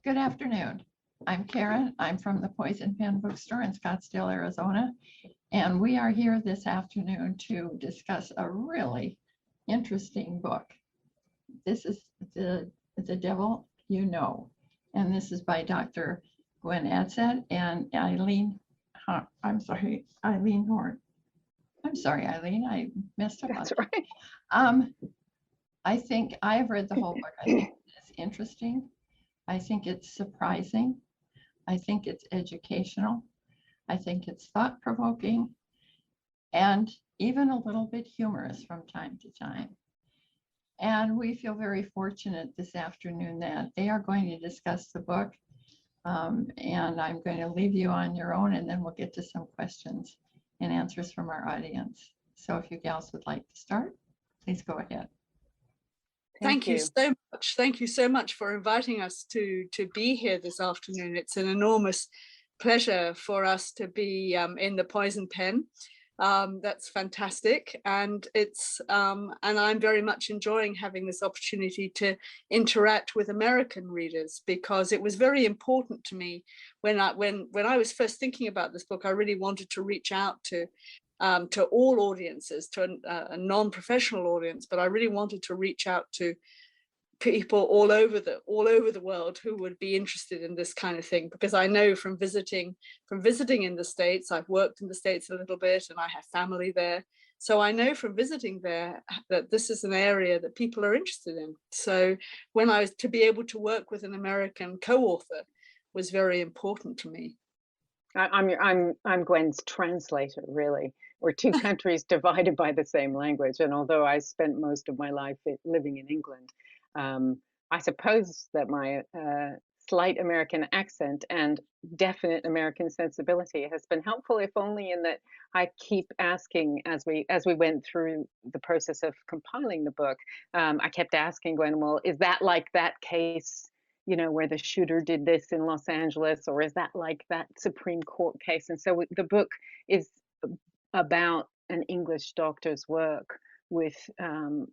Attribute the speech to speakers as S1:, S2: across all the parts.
S1: Good afternoon. I'm Karen. I'm from the Poison Pen Bookstore in Scottsdale, Arizona. And we are here this afternoon to discuss a really interesting book. This is The Devil You Know. And this is by Dr. Gwen Adshead and Eileen Horne. Eileen Horne. I'm sorry, Eileen, I messed up on
S2: That's
S1: that.
S2: right.
S1: I think I've read the whole book. I think it's interesting. I think it's surprising. I think it's educational. I think it's thought-provoking and even a little bit humorous from time to time. And we feel very fortunate this afternoon that they are going to discuss the book. And I'm going to leave you on your own, and then we'll get to some questions and answers from our audience. So if you gals would like to start, please go ahead.
S3: Thank you so much. Thank you so much for inviting us to be here this afternoon. It's an enormous pleasure for us to be in the Poison Pen. That's fantastic, and I'm very much enjoying having this opportunity to interact with American readers, because it was very important to me when I was first thinking about this book. I really wanted to reach out to all audiences, to a non-professional audience, but I really wanted to reach out to people all over the world who would be interested in this kind of thing, because I know from visiting in the States, I've worked in the States a little bit and I have family there. So I know from visiting there that this is an area that people are interested in. So when I was to be able to work with an American co-author was very important to me.
S2: I'm Gwen's translator, really. We're two countries divided by the same language. And although I spent most of my life living in England, I suppose that my slight American accent and definite American sensibility has been helpful, if only in that I keep asking as we went through the process of compiling the book. I kept asking Gwen, well, is that like that case, you know, where the shooter did this in Los Angeles, or is that like that Supreme Court case? And so the book is about an English doctor's work with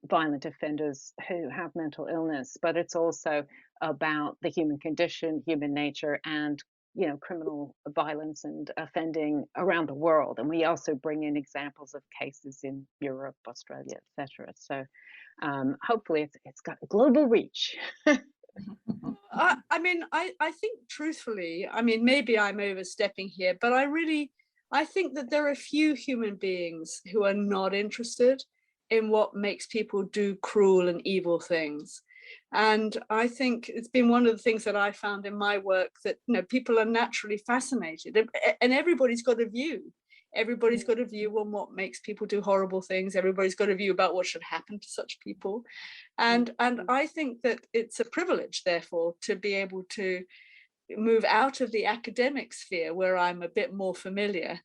S2: violent offenders who have mental illness, but it's also about the human condition, human nature, and, you know, criminal violence and offending around the world. And we also bring in examples of cases in Europe, Australia, etc. So hopefully it's got global reach.
S3: I mean, I think truthfully, I mean, maybe I'm overstepping here, but I think that there are few human beings who are not interested in what makes people do cruel and evil things. And I think it's been one of the things that I found in my work, that, you know, people are naturally fascinated, and everybody's got a view. Everybody's got a view on what makes people do horrible things. Everybody's got a view about what should happen to such people. And I think that it's a privilege, therefore, to be able to move out of the academic sphere where I'm a bit more familiar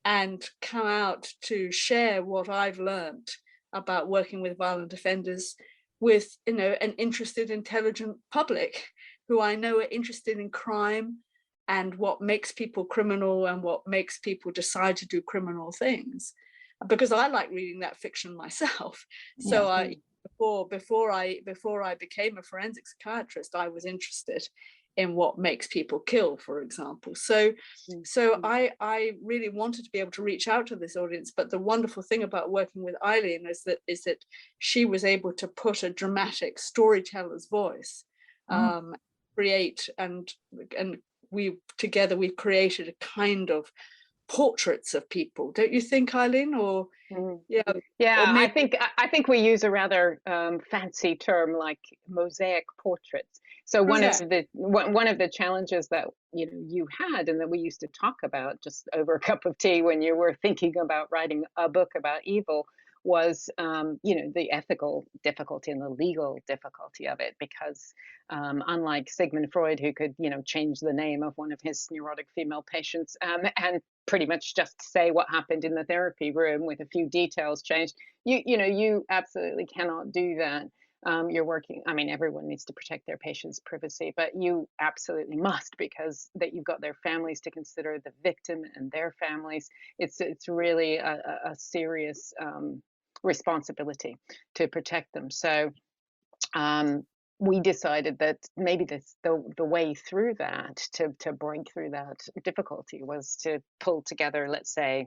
S3: and come out to share what I've learned about working with violent offenders with, you know, an interested, intelligent public who I know are interested in crime and what makes people criminal and what makes people decide to do criminal things, because I like reading that fiction myself. So yes. Before I became a forensic psychiatrist, I was interested in what makes people kill, for example. So I really wanted to be able to reach out to this audience. But the wonderful thing about working with Eileen is that she was able to put a dramatic storyteller's voice, create, and we've created a kind of portraits of people, don't you think, Eileen? Or
S2: yeah, or maybe... I think we use a rather fancy term like mosaic portraits. So one of the challenges that you had, and that we used to talk about just over a cup of tea when you were thinking about writing a book about evil, was the ethical difficulty and the legal difficulty of it, because unlike Sigmund Freud, who could change the name of one of his neurotic female patients and pretty much just say what happened in the therapy room with a few details changed, you absolutely cannot do that. You're working, I mean, everyone needs to protect their patients' privacy, but you absolutely must, because that you've got their families to consider, the victim and their families. It's really a serious responsibility to protect them. So we decided that maybe the way through that, to break through that difficulty, was to pull together, let's say,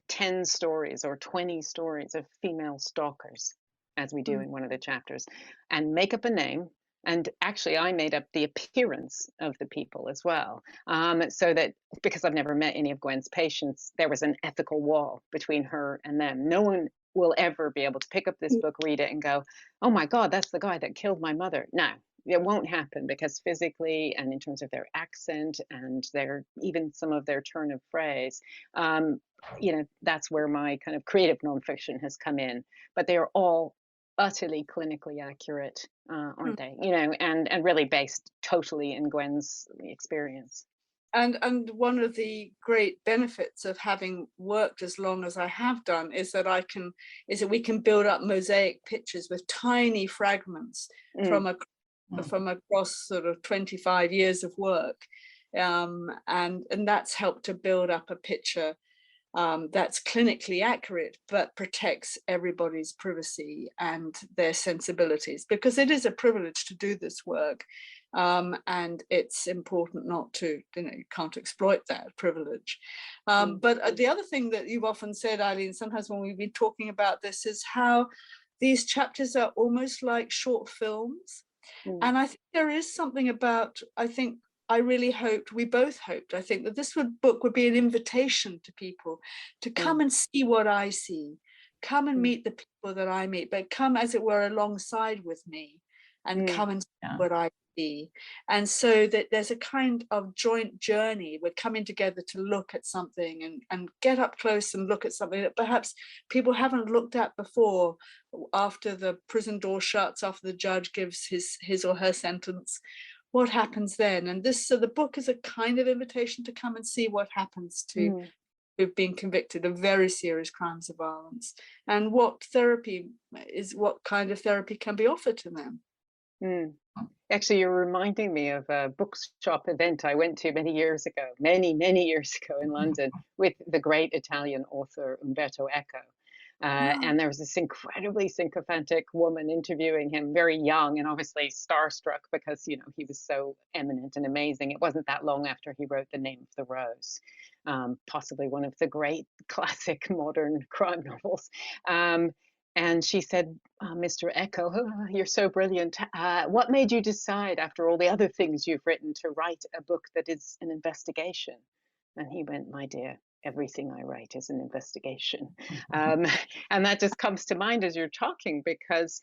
S2: 10 stories or 20 stories of female stalkers, as we do in one of the chapters, and make up a name. And actually, I made up the appearance of the people as well, so that, because I've never met any of Gwen's patients, there was an ethical wall between her and them. No one will ever be able to pick up this book, read it, and go, oh my God, that's the guy that killed my mother. No, it won't happen, because physically and in terms of their accent and their, even some of their turn of phrase, that's where my kind of creative nonfiction has come in. But they are all utterly clinically accurate, aren't they? And really based totally in Gwen's experience.
S3: And one of the great benefits of having worked as long as I have done is that we can build up mosaic pictures with tiny fragments from across sort of 25 years of work, and that's helped to build up a picture that's clinically accurate, but protects everybody's privacy and their sensibilities, because it is a privilege to do this work. And it's important not to, you can't exploit that privilege. But the other thing that you've often said, Eileen, sometimes when we've been talking about this, is how these chapters are almost like short films. And I think there is something about, I really hoped, we both hoped, I think, that this book would be an invitation to people to come and see what I see, come and meet the people that I meet, but come, as it were, alongside with me and come and see what I see. And so that there's a kind of joint journey. We're coming together to look at something and get up close and look at something that perhaps people haven't looked at before, after the prison door shuts, after the judge gives his or her sentence. What happens then? And so the book is a kind of invitation to come and see what happens to who've been convicted of very serious crimes of violence, and what kind of therapy can be offered to them.
S2: Actually, you're reminding me of a bookshop event I went to many years ago in London, with the great Italian author Umberto Eco. And there was this incredibly sycophantic woman interviewing him, very young and obviously starstruck, because he was so eminent and amazing. It wasn't that long after he wrote The Name of the Rose, possibly one of the great classic modern crime novels. And she said, Mr. Eco, you're so brilliant. What made you decide, after all the other things you've written, to write a book that is an investigation? And he went, my dear, everything I write is an investigation. And that just comes to mind as you're talking, because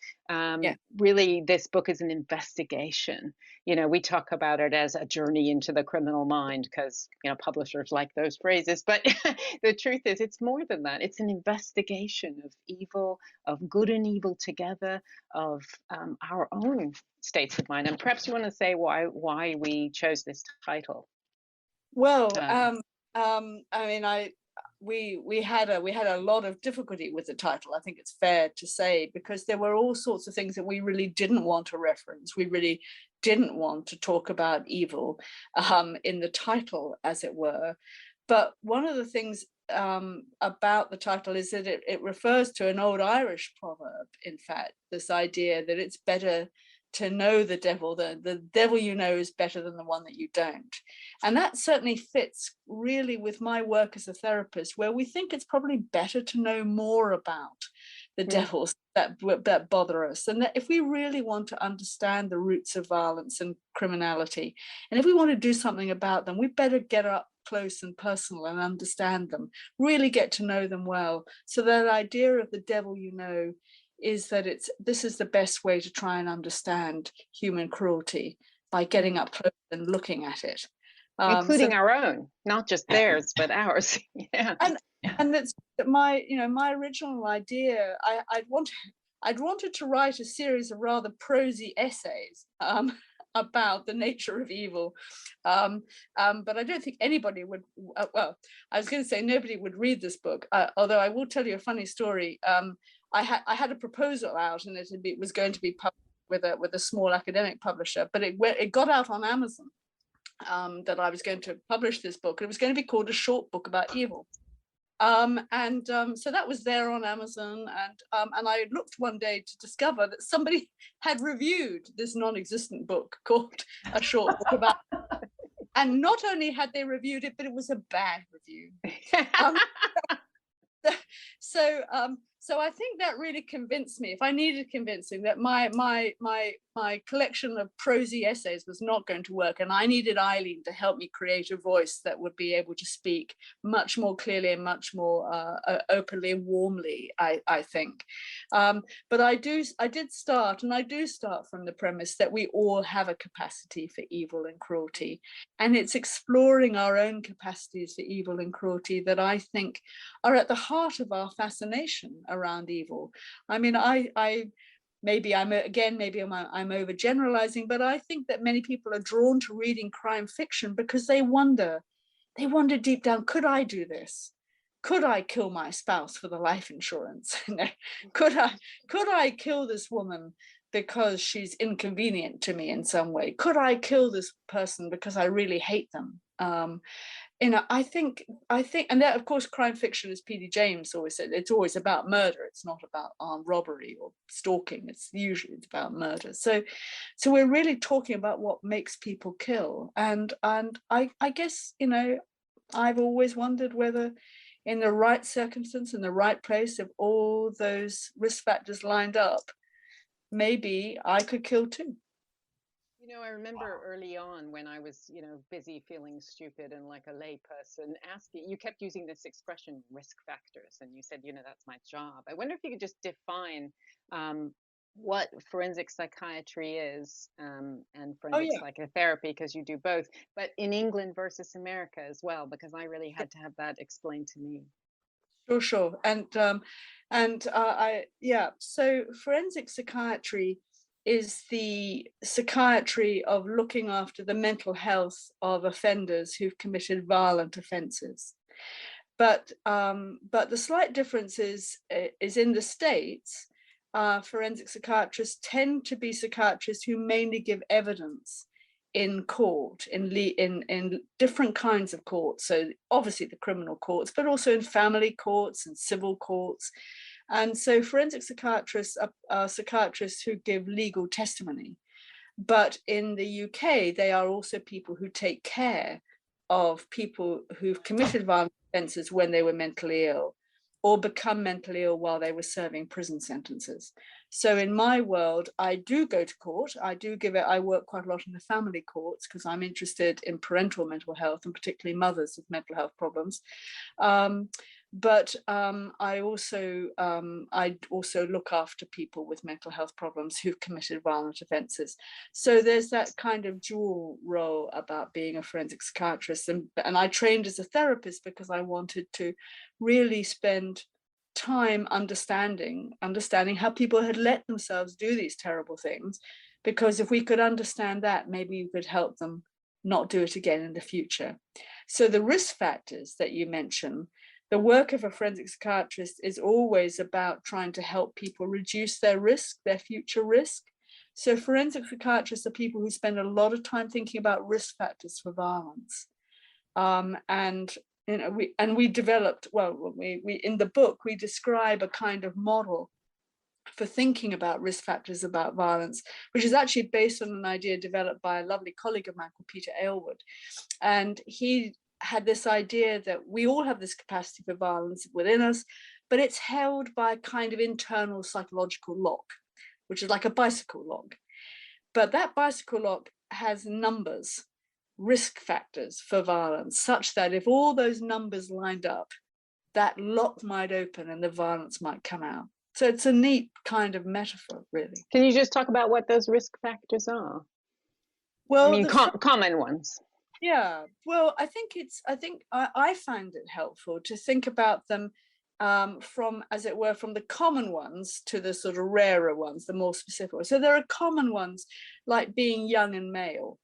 S2: really this book is an investigation. We talk about it as a journey into the criminal mind, because publishers like those phrases, but the truth is it's more than that. It's an investigation of evil, of good and evil together, of our own states of mind. And perhaps you want to say why we chose this title.
S3: Well, we had a lot of difficulty with the title, I think it's fair to say, because there were all sorts of things that we really didn't want to reference. We really didn't want to talk about evil in the title, as it were. But one of the things about the title is that it refers to an old Irish proverb, in fact, this idea that it's better to know the devil, the devil you know is better than the one that you don't. And that certainly fits really with my work as a therapist, where we think it's probably better to know more about the devils that bother us. And that if we really want to understand the roots of violence and criminality, and if we want to do something about them, we better get up close and personal and understand them, really get to know them well. So that idea of the devil you know is that this is the best way to try and understand human cruelty, by getting up close and looking at it,
S2: including our own, not just theirs but ours.
S3: And that's my original idea. I'd wanted to write a series of rather prosy essays about the nature of evil, but I don't think anybody would. Well, I was going to say nobody would read this book, although I will tell you a funny story. I had a proposal out, and it was going to be published with a small academic publisher, but it got out on Amazon, that I was going to publish this book. It was going to be called A Short Book About Evil. So that was there on Amazon, and I looked one day to discover that somebody had reviewed this non-existent book called A Short Book About, and not only had they reviewed it, but it was a bad review. So I think that really convinced me, if I needed convincing, that my collection of prosy essays was not going to work, and I needed Eileen to help me create a voice that would be able to speak much more clearly and much more openly and warmly, I think. But I did start, and I do start from the premise that we all have a capacity for evil and cruelty, and it's exploring our own capacities for evil and cruelty that I think are at the heart of our fascination around evil. I mean, maybe I'm overgeneralizing, but I think that many people are drawn to reading crime fiction because they wonder deep down, could I do this? Could I kill my spouse for the life insurance? Could I kill this woman because she's inconvenient to me in some way? Could I kill this person because I really hate them? I think, and that, of course, crime fiction, as P.D. James always said, it's always about murder. It's not about armed robbery or stalking. It's usually about murder. So we're really talking about what makes people kill. And I guess, I've always wondered whether, in the right circumstance, in the right place, if all those risk factors lined up, maybe I could kill too.
S2: I remember early on when I was, busy feeling stupid and like a lay person, you kept using this expression, risk factors, and you said, that's my job. I wonder if you could just define what forensic psychiatry is, and forensic psychotherapy, because you do both, but in England versus America as well, because I really had to have that explained to me.
S3: Sure. So forensic psychiatry is the psychiatry of looking after the mental health of offenders who've committed violent offences. But the slight difference is in the States, forensic psychiatrists tend to be psychiatrists who mainly give evidence in court, in different kinds of courts. So obviously the criminal courts, but also in family courts and civil courts. And so forensic psychiatrists are psychiatrists who give legal testimony. But in the UK, they are also people who take care of people who've committed violent offences when they were mentally ill, or become mentally ill while they were serving prison sentences. So in my world, I do go to court. I work quite a lot in the family courts because I'm interested in parental mental health, and particularly mothers with mental health problems. But I also look after people with mental health problems who've committed violent offences. So there's that kind of dual role about being a forensic psychiatrist. And I trained as a therapist because I wanted to really spend time understanding how people had let themselves do these terrible things. Because if we could understand that, maybe we could help them not do it again in the future. So the risk factors that you mentioned, the work of a forensic psychiatrist is always about trying to help people reduce their risk, their future risk. So forensic psychiatrists are people who spend a lot of time thinking about risk factors for violence. We developed, we in the book, we describe a kind of model for thinking about risk factors about violence, which is actually based on an idea developed by a lovely colleague of mine called Peter Aylward. And he had this idea that we all have this capacity for violence within us, but it's held by a kind of internal psychological lock, which is like a bicycle lock. But that bicycle lock has numbers, risk factors for violence, such that if all those numbers lined up, that lock might open and the violence might come out. So it's a neat kind of metaphor, really.
S2: Can you just talk about what those risk factors are?
S3: Well,
S2: I mean, common ones.
S3: Yeah, well, I find it helpful to think about them from, as it were, from the common ones to the sort of rarer ones, the more specific ones. So there are common ones like being young and male,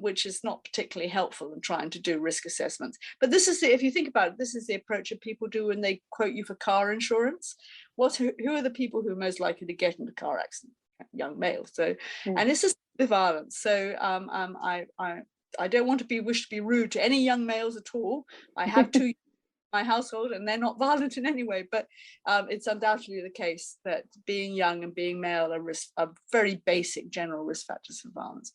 S3: which is not particularly helpful in trying to do risk assessments. But this is if you think about it, this is the approach that people do when they quote you for car insurance. Who are the people who are most likely to get into a car accident? Young males. So, and this is the violence. So I don't want to wish to be rude to any young males at all. I have two my household, and they're not violent in any way, but it's undoubtedly the case that being young and being male are very basic general risk factors for violence.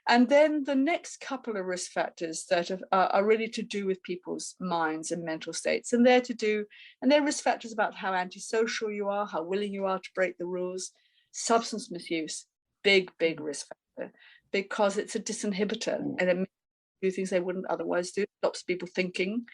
S3: And then the next couple of risk factors that are really to do with people's minds and mental states, and they're risk factors about how antisocial you are, how willing you are to break the rules. Substance misuse, big risk factor, because it's a disinhibitor and it makes do things they wouldn't otherwise do, stops people thinking.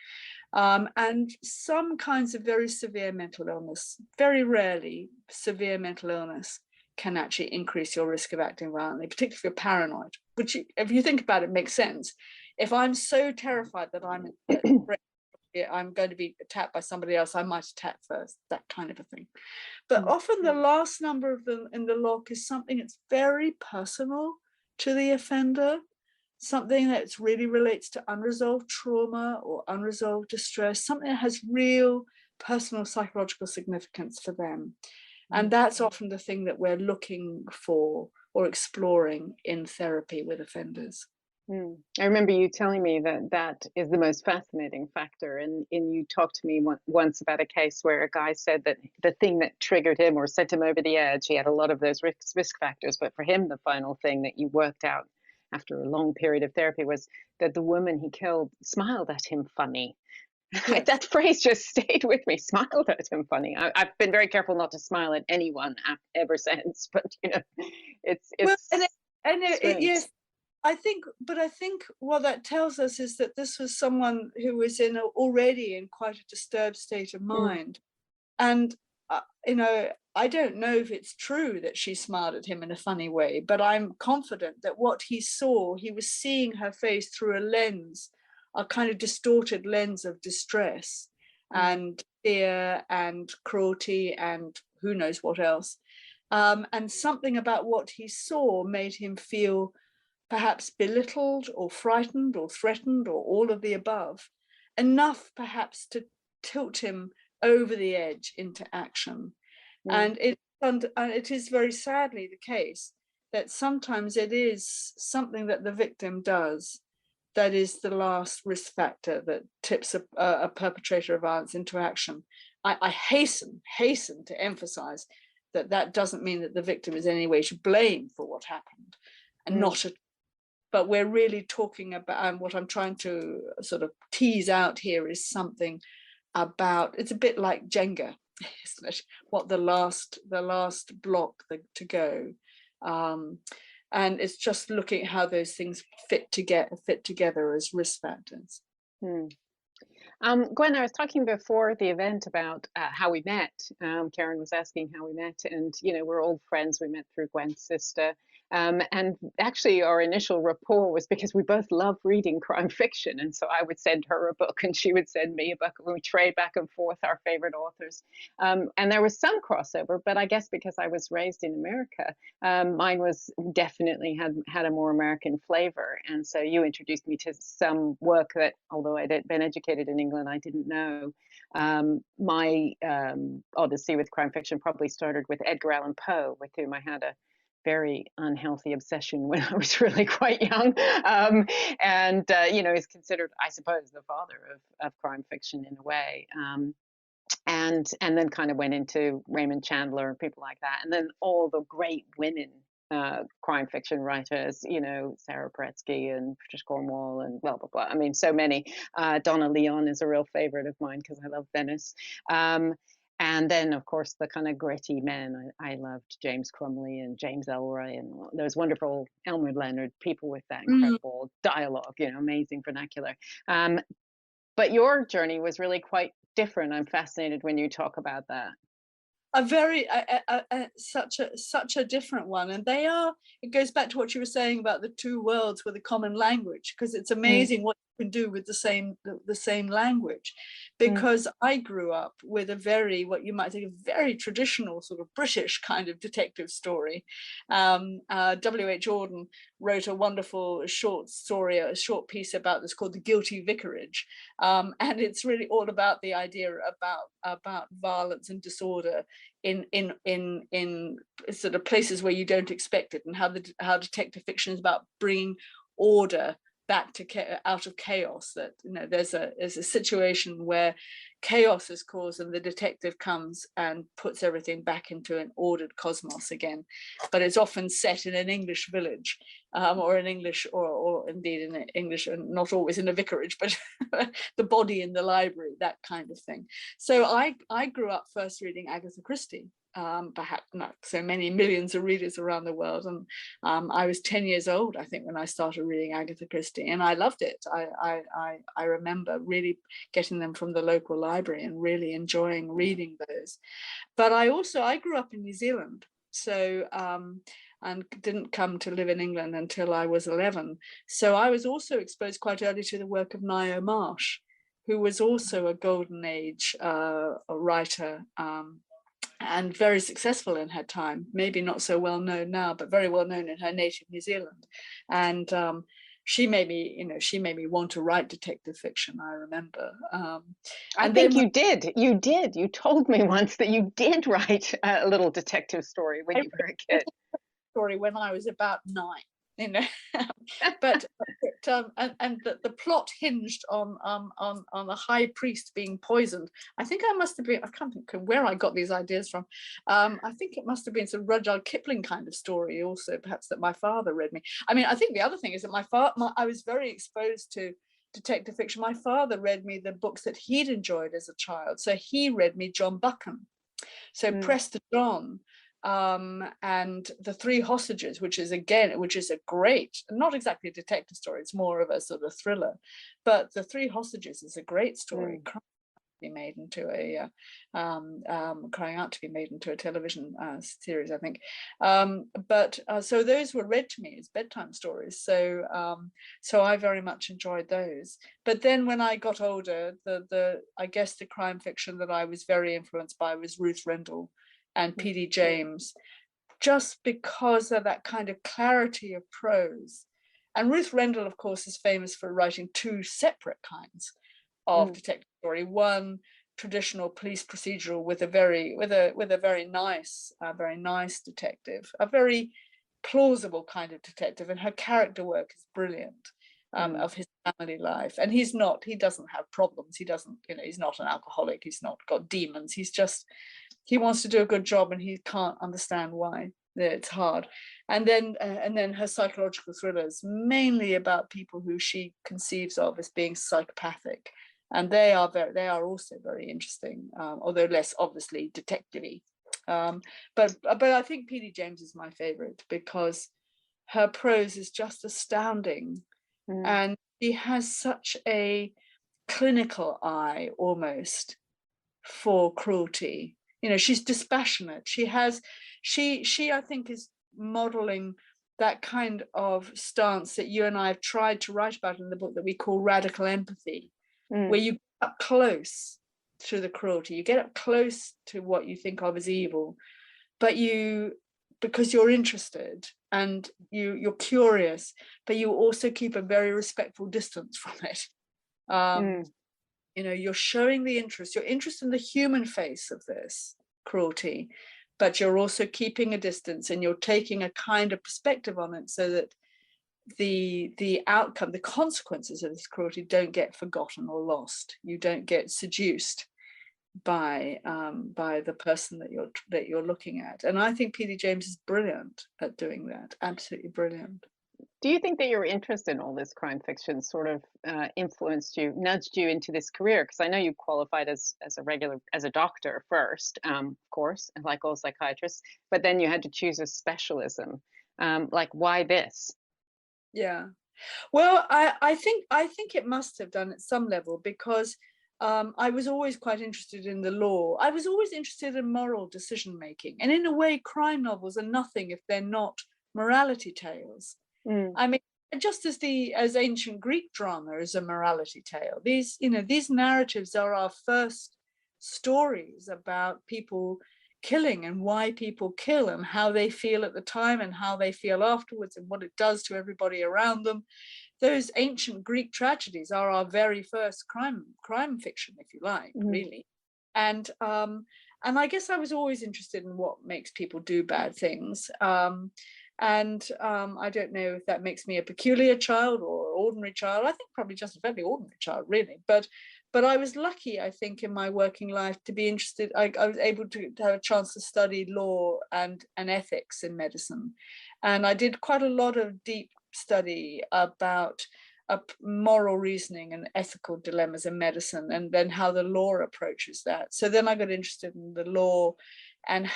S3: And some kinds of very severe mental illness, very rarely severe mental illness, can actually increase your risk of acting violently, particularly if you're paranoid, which if you think about it makes sense. If I'm so terrified that I'm going to be attacked by somebody else, I might attack first, that kind of a thing. But often the last number of them in the log is something that's very personal to the offender, something that really relates to unresolved trauma or unresolved distress, something that has real personal psychological significance for them. And that's often the thing that we're looking for or exploring in therapy with offenders.
S2: I remember you telling me that that is the most fascinating factor. And you talked to me once about a case where a guy said that the thing that triggered him or sent him over the edge, he had a lot of those risk factors, but for him, the final thing that you worked out after a long period of therapy was that the woman he killed smiled at him funny. Yes. That phrase just stayed with me, smiled at him funny. I've been very careful not to smile at anyone ever since, but you know, it's
S3: well, yes, I think what that tells us is that this was someone who was already in quite a disturbed state of mind. And you know, I don't know if it's true that she smiled at him in a funny way, but I'm confident that what he saw, he was seeing her face through a lens, a kind of distorted lens of distress and fear and cruelty and who knows what else. And something about what he saw made him feel perhaps belittled or frightened or threatened or all of the above, enough perhaps to tilt him over the edge into action. And it is very sadly the case that sometimes it is something that the victim does that is the last risk factor that tips a perpetrator of violence into action. I hasten to emphasize that doesn't mean that the victim is in any way to blame for what happened, and but we're really talking about, and what I'm trying to sort of tease out here is something about, it's a bit like Jenga, isn't it? What the last block to go. And it's just looking at how those things fit together as risk factors.
S2: Gwen, I was talking before the event about how we met. Karen was asking how we met, and you know, we're old friends. We met through Gwen's sister. And actually our initial rapport was because we both love reading crime fiction. And so I would send her a book and she would send me a book. We trade back and forth our favorite authors. And there was some crossover, but I guess because I was raised in America, mine was definitely had a more American flavor. And so you introduced me to some work that, although I'd been educated in England, I didn't know. My odyssey with crime fiction probably started with Edgar Allan Poe, with whom I had a very unhealthy obsession when I was really quite young. You know, is considered, I suppose, the father of crime fiction in a way. And then kind of went into Raymond Chandler and people like that. And then all the great women crime fiction writers, you know, Sarah Paretsky and Patricia Cornwall and blah, blah, blah. I mean, so many. Donna Leon is a real favorite of mine because I love Venice. And then, of course, the kind of gritty men. I loved James Crumley and James Ellroy and those wonderful Elmer Leonard, people with that incredible dialogue, you know, amazing vernacular. But your journey was really quite different. I'm fascinated when you talk about that.
S3: Such a different one, and it goes back to what you were saying about the two worlds with a common language, because it's amazing what you can do with the same language. Because I grew up with what you might think of very traditional sort of British kind of detective story. W.H. Auden wrote a wonderful short story, a short piece about this called The Guilty Vicarage, and it's really all about the idea about violence and disorder in sort of places where you don't expect it, and how detective fiction is about bringing order back to out of chaos, that there's a situation where chaos is caused and the detective comes and puts everything back into an ordered cosmos again, but it's often set in an English village, or in English, or indeed in English, and not always in a vicarage, but the body in the library, that kind of thing. So I grew up first reading Agatha Christie, perhaps not so many millions of readers around the world, and I was 10 years old, I think, when I started reading Agatha Christie, and I loved it. I remember really getting them from the local library and really enjoying reading those. But I grew up in New Zealand, so and didn't come to live in England until I was 11. So I was also exposed quite early to the work of Ngaio Marsh, who was also a golden age a writer, and very successful in her time, maybe not so well known now, but very well known in her native New Zealand. And she made me want to write detective fiction, I remember.
S2: I think you did. You told me once that you did write a little detective story when you were a kid.
S3: Story when I was about 9, but the plot hinged on a high priest being poisoned. I think I must have been, I can't think where I got these ideas from. I think it must have been some Rudyard Kipling kind of story also, perhaps, that my father read me. I mean, I think the other thing is that I was very exposed to detective fiction. My father read me the books that he'd enjoyed as a child. So he read me John Buchan. So Prester John, and The Three Hostages, which is a great, not exactly a detective story, it's more of a sort of thriller, but The Three Hostages is a great story, crying out to be made into a television series, I think. So those were read to me as bedtime stories. So I very much enjoyed those. But then when I got older, I guess the crime fiction that I was very influenced by was Ruth Rendell and P.D. James, just because of that kind of clarity of prose. And Ruth Rendell, of course, is famous for writing two separate kinds of detective story. One, traditional police procedural with a very nice detective, a very plausible kind of detective, and her character work is brilliant. Of his family life, and he doesn't have problems, he's not an alcoholic, he's not got demons, he wants to do a good job and he can't understand why. It's hard. And then her psychological thrillers, mainly about people who she conceives of as being psychopathic, and they are also very interesting, although less obviously detective-y. But I think P.D. James is my favorite because her prose is just astounding. And she has such a clinical eye almost for cruelty. She's dispassionate. She I think is modeling that kind of stance that you and I have tried to write about in the book that we call radical empathy, where you get up close to the cruelty, you get up close to what you think of as evil, but because you're interested and you're curious, but you also keep a very respectful distance from it. You're showing the interest, you're interested in the human face of this cruelty, but you're also keeping a distance and you're taking a kind of perspective on it so that the outcome, the consequences of this cruelty don't get forgotten or lost. You don't get seduced by the person that you're looking at. And I think P.D. James is brilliant at doing that, absolutely brilliant.
S2: Do you think that your interest in all this crime fiction sort of influenced you, nudged you into this career? Because I know you qualified as a doctor first, of course, like all psychiatrists, but then you had to choose a specialism. Like, why this?
S3: Yeah, well, I think it must have done at some level, because I was always quite interested in the law. I was always interested in moral decision making, and in a way, crime novels are nothing if they're not morality tales. I mean, just as ancient Greek drama is a morality tale, these narratives are our first stories about people killing and why people kill and how they feel at the time and how they feel afterwards and what it does to everybody around them. Those ancient Greek tragedies are our very first crime fiction, if you like, really. And I guess I was always interested in what makes people do bad things. And I don't know if that makes me a peculiar child or an ordinary child. I think probably just a very ordinary child, really. But I was lucky, I think, in my working life to be interested. I was able to have a chance to study law and ethics in medicine. And I did quite a lot of deep study about moral reasoning and ethical dilemmas in medicine, and then how the law approaches that. So then I got interested in the law and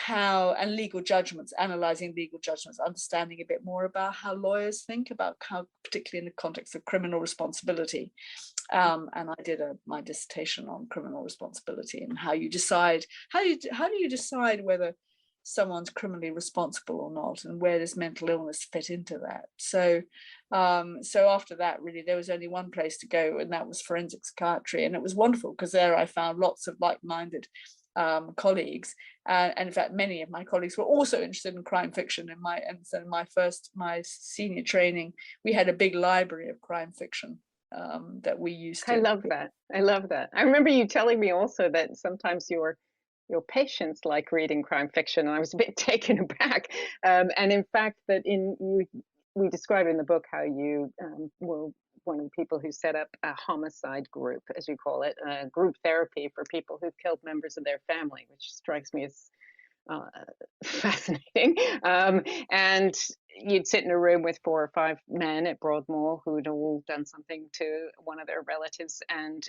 S3: legal judgments, analyzing legal judgments, understanding a bit more about how lawyers think about how, particularly in the context of criminal responsibility. And I did my dissertation on criminal responsibility and how you decide, how do you decide whether someone's criminally responsible or not, and where does mental illness fit into that? So after that, really, there was only one place to go, and that was forensic psychiatry. And it was wonderful because there I found lots of like-minded colleagues, and in fact many of my colleagues were also interested in crime fiction. So my senior training, we had a big library of crime fiction that we used to.
S2: I love that. I remember you telling me also that sometimes your patients like reading crime fiction, and I was a bit taken aback. And in fact, that we describe in the book how you were one of the people who set up a homicide group, as you call it, group therapy for people who've killed members of their family, which strikes me as fascinating. And you'd sit in a room with 4 or 5 men at Broadmoor who'd all done something to one of their relatives. And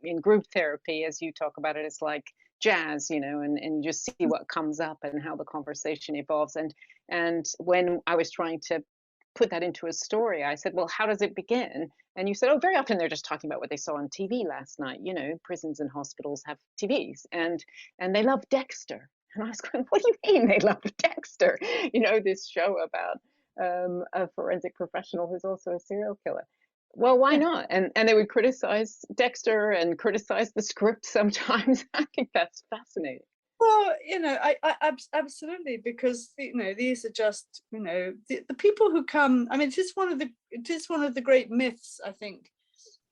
S2: in group therapy, as you talk about it, it's like jazz, and you just see what comes up and how the conversation evolves. And when I was trying to put that into a story, I said, well, how does it begin? And you said, oh, very often they're just talking about what they saw on TV last night. Prisons and hospitals have TVs, and they love Dexter. And I was going, what do you mean they love Dexter? This show about a forensic professional who's also a serial killer. Well, why not? And they would criticize Dexter and criticize the script sometimes. I think that's fascinating.
S3: Well, I absolutely, because these are just the people who come. I mean, it is one of the great myths, I think,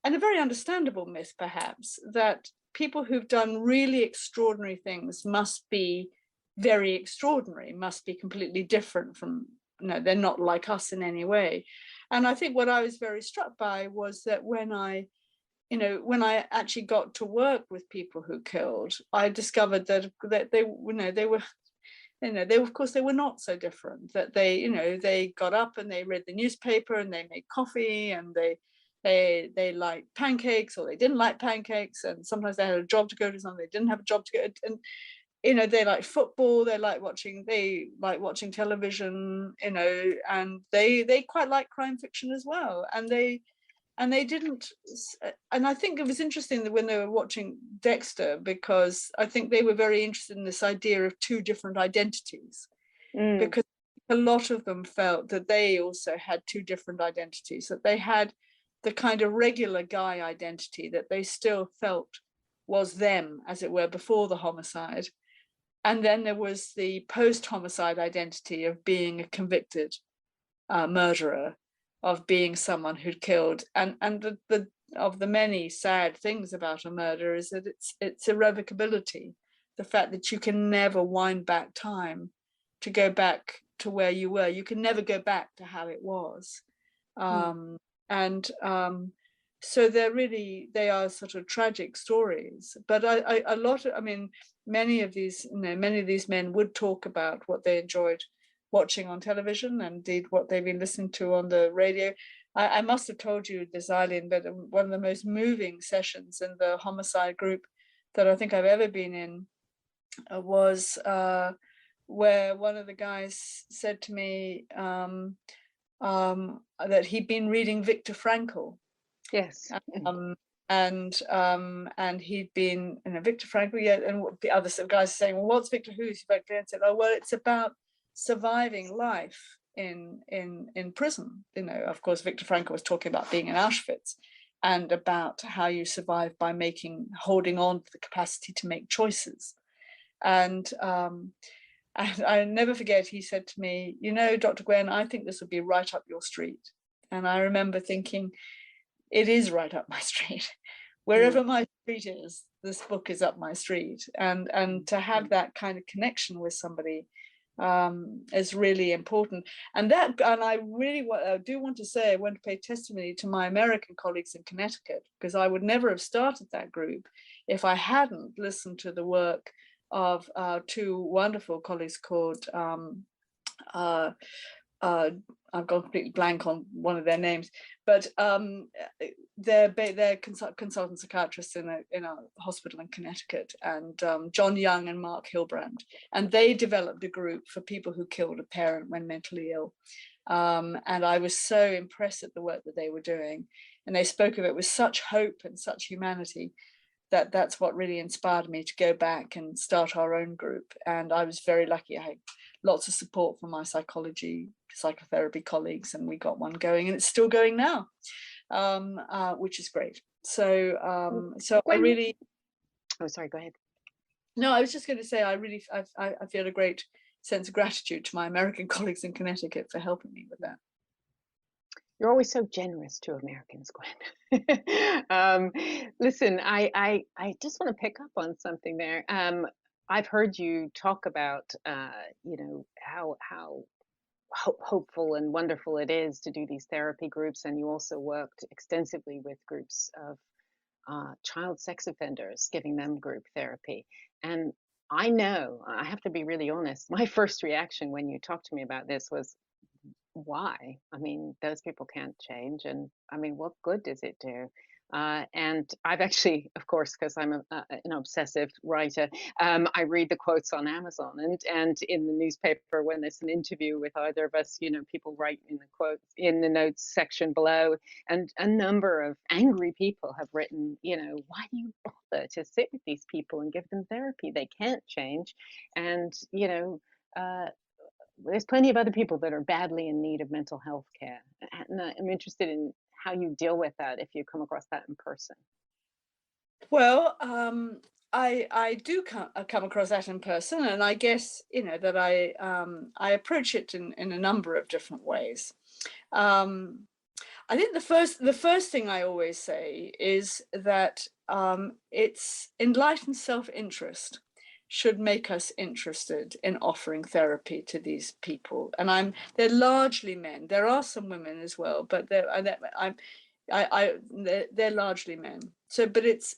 S3: and a very understandable myth, perhaps, that people who've done really extraordinary things must be very extraordinary, must be completely different from. They're not like us in any way. And I think what I was very struck by was that when I actually got to work with people who killed, I discovered that they were, of course, they were not so different. That they got up and they read the newspaper and they made coffee, and they liked pancakes, or they didn't like pancakes, and sometimes they had a job to go to, sometimes they didn't have a job to go to, and they like football, they like watching television, and they quite like crime fiction as well, and they didn't. And I think it was interesting that when they were watching Dexter, because I think they were very interested in this idea of 2 different identities, because a lot of them felt that they also had 2 different identities, that they had the kind of regular guy identity that they still felt was them, as it were, before the homicide. And then there was the post-homicide identity of being a convicted murderer, of being someone who'd killed. And of the many sad things about a murder is that it's irrevocability, the fact that you can never wind back time to go back to where you were. You can never go back to how it was. So they are sort of tragic stories. But many of these men would talk about what they enjoyed watching on television, and indeed what they've been listening to on the radio. I must have told you this, Eileen, but one of the most moving sessions in the homicide group that I think I've ever been in was where one of the guys said to me that he'd been reading Viktor Frankl.
S2: Yes.
S3: And he'd been, Viktor Frankl, yeah, and the other guys are saying, well, what's Viktor who's? And said, oh, well, it's about surviving life in prison. Of course, Viktor Frankl was talking about being in Auschwitz, and about how you survive by holding on to the capacity to make choices. And I never forget, he said to me, Dr. Gwen, I think this would be right up your street. And I remember thinking, it is right up my street. Wherever my street is, this book is up my street. And to have that kind of connection with somebody is really important. And I really do want to say, I want to pay testimony to my American colleagues in Connecticut, because I would never have started that group if I hadn't listened to the work of two wonderful colleagues called I've gone completely blank on one of their names, but they're consultant psychiatrists in a hospital in Connecticut, and John Young and Mark Hilbrand, and they developed a group for people who killed a parent when mentally ill. And I was so impressed at the work that they were doing, and they spoke of it with such hope and such humanity that that's what really inspired me to go back and start our own group. And I was very lucky. I had lots of support from my psychotherapy colleagues, and we got one going, and it's still going now, which is great. So I really.
S2: Oh, sorry, go ahead.
S3: No, I was just going to say, I feel a great sense of gratitude to my American colleagues in Connecticut for helping me with that.
S2: You're always so generous to Americans, Gwen. Listen, I just want to pick up on something there. I've heard you talk about, how hopeful and wonderful it is to do these therapy groups, and you also worked extensively with groups of child sex offenders, giving them group therapy. And I know, I have to be really honest, my first reaction when you talked to me about this was, why? I mean, those people can't change, and I mean, what good does it do? And I've actually, of course, because I'm an obsessive writer, I read the quotes on Amazon, and in the newspaper when there's an interview with either of us, people write in the quotes in the notes section below, and a number of angry people have written, why do you bother to sit with these people and give them therapy? They can't change, and there's plenty of other people that are badly in need of mental health care. And I'm interested in how you deal with that if you come across that in person.
S3: Well, I do come across that in person, and I guess that I approach it in a number of different ways. I think the first thing I always say is that it's enlightened self-interest should make us interested in offering therapy to these people, and they're largely men. There are some women as well, but they're largely men. So, but it's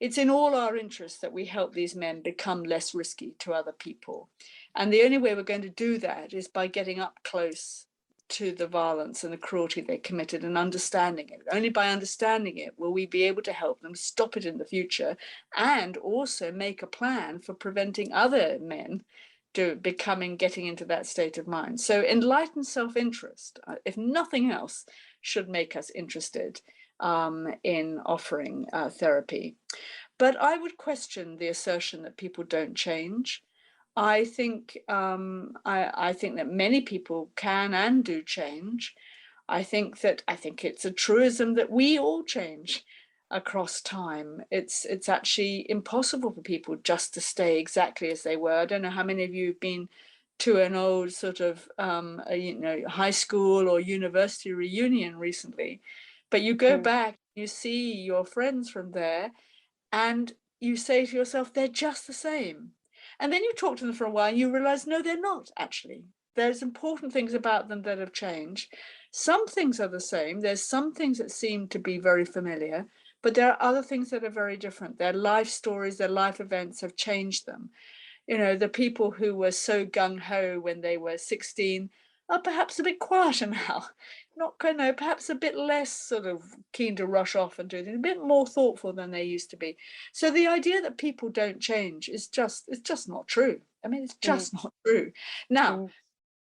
S3: in all our interests that we help these men become less risky to other people, and the only way we're going to do that is by getting up close to the violence and the cruelty they committed and understanding it. Only by understanding it will we be able to help them stop it in the future, and also make a plan for preventing other men getting into that state of mind. So enlightened self-interest, if nothing else, should make us interested in offering therapy. But I would question the assertion that people don't change. I think that many people can and do change. I think it's a truism that we all change across time. It's actually impossible for people just to stay exactly as they were. I don't know how many of you have been to an old sort of high school or university reunion recently, but you go back, you see your friends from there, and you say to yourself, they're just the same. And then you talk to them for a while and you realize, no, they're not actually. There's important things about them that have changed. Some things are the same. There's some things that seem to be very familiar, but there are other things that are very different. Their life stories, their life events have changed them. The people who were so gung-ho when they were 16 are perhaps a bit quieter now. Perhaps a bit less sort of keen to rush off and do things, a bit more thoughtful than they used to be. So the idea that people don't change is just not true. I mean, it's just not true. Now,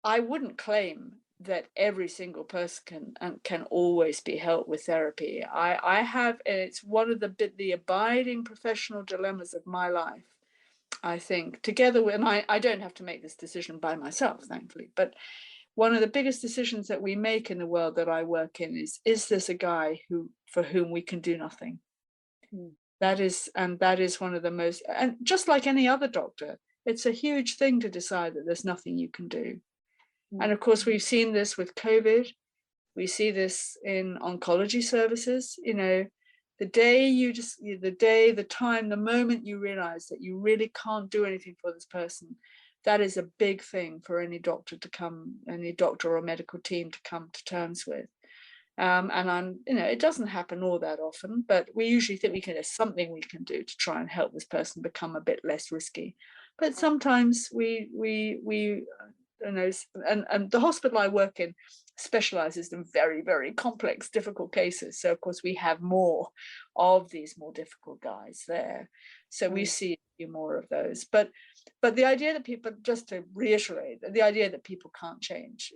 S3: I wouldn't claim that every single person can always be helped with therapy. I have, and it's one of the abiding professional dilemmas of my life, I think, together with, and I don't have to make this decision by myself, thankfully, but one of the biggest decisions that we make in the world that I work in is this a guy for whom we can do nothing? That is one of the most, and just like any other doctor, it's a huge thing to decide that there's nothing you can do. And of course, we've seen this with COVID. We see this in oncology services. The moment you realize that you really can't do anything for this person, that is a big thing for any doctor or medical team to come to terms with. And it doesn't happen all that often, but we usually think there's something we can do to try and help this person become a bit less risky. But sometimes we and the hospital I work in specializes in very, very complex, difficult cases. So of course we have more of these more difficult guys there. So we see a few more of those. But the idea that people, just to reiterate, the idea that people can't change,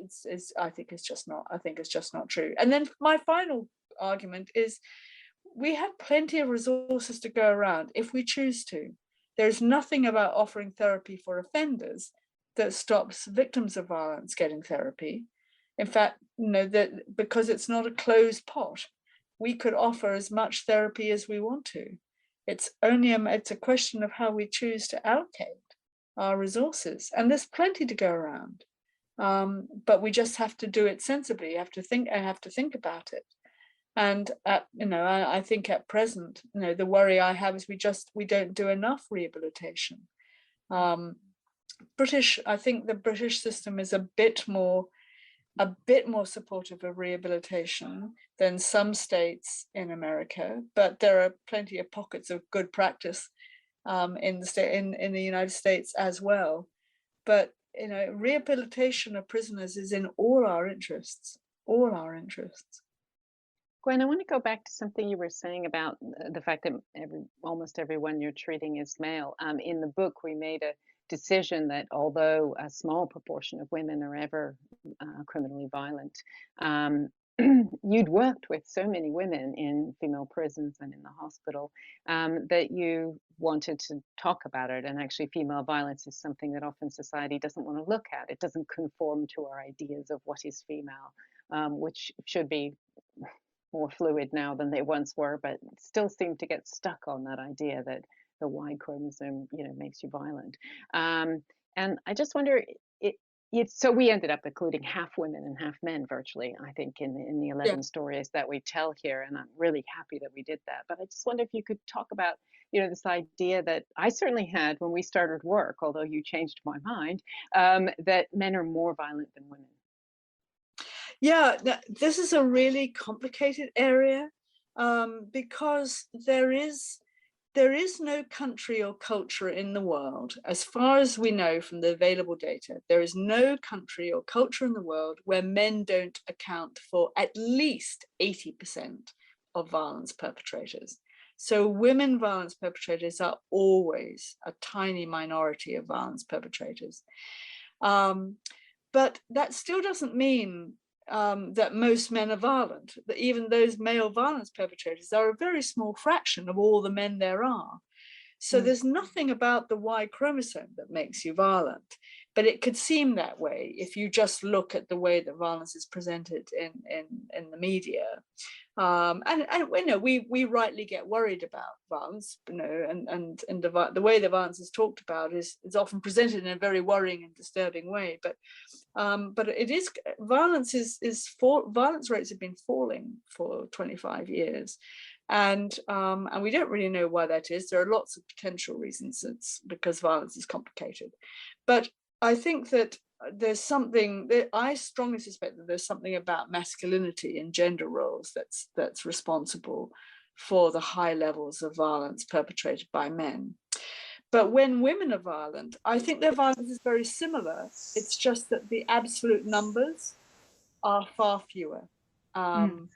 S3: I think it's just not true. And then my final argument is we have plenty of resources to go around if we choose to. There's nothing about offering therapy for offenders that stops victims of violence getting therapy. In fact, that because it's not a closed pot, we could offer as much therapy as we want to. It's a question of how we choose to allocate our resources, and there's plenty to go around. But we just have to do it sensibly. You have to think about it. And I think at present, the worry I have is we don't do enough rehabilitation. I think the British system is a bit more supportive of rehabilitation than some states in America, but there are plenty of pockets of good practice in the United States as well. But rehabilitation of prisoners is in all our interests.
S2: Gwen, I want to go back to something you were saying about the fact that almost everyone you're treating is male. In the book, we made a decision that although a small proportion of women are ever criminally violent, you'd worked with so many women in female prisons and in the hospital that you wanted to talk about it. And actually, female violence is something that often society doesn't want to look at. It doesn't conform to our ideas of what is female, which should be more fluid now than they once were, but still seem to get stuck on that idea that the Y chromosome, makes you violent. And I just wonder, so we ended up including half women and half men virtually, I think, in the 11 stories that we tell here, and I'm really happy that we did that. But I just wonder if you could talk about, this idea that I certainly had when we started work, although you changed my mind, that men are more violent than women.
S3: Yeah, this is a really complicated area because there is no country or culture in the world, as far as we know from the available data, there is no country or culture in the world where men don't account for at least 80% of violence perpetrators. So women violence perpetrators are always a tiny minority of violence perpetrators. But that still doesn't mean that most men are violent, that even those male violence perpetrators are a very small fraction of all the men there are. So there's nothing about the Y chromosome that makes you violent, but it could seem that way if you just look at the way that violence is presented in the media. And we rightly get worried about violence, and the way the violence is talked about is often presented in a very worrying and disturbing way. But it is violence violence rates have been falling for 25 years. And we don't really know why that is. There are lots of potential reasons. It's because violence is complicated. But I think that there's something that I strongly suspect that there's something about masculinity and gender roles that's responsible for the high levels of violence perpetrated by men. But when women are violent, I think their violence is very similar. It's just that the absolute numbers are far fewer. And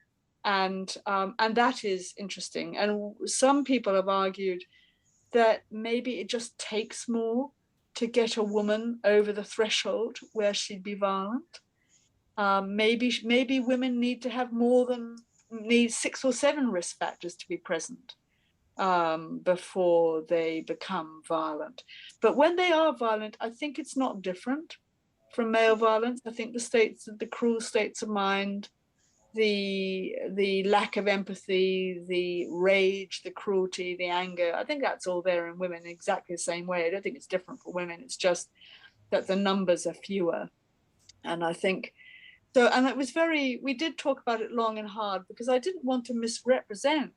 S3: that is interesting. And some people have argued that maybe it just takes more to get a woman over the threshold where she'd be violent. Maybe women need 6 or 7 risk factors to be present before they become violent. But when they are violent, I think it's not different from male violence. I think the cruel states of mind, the lack of empathy, the rage, the cruelty, the anger, I think that's all there in women in exactly the same way. I don't think it's different for women. It's just that the numbers are fewer. And I think so, and we did talk about it long and hard because I didn't want to misrepresent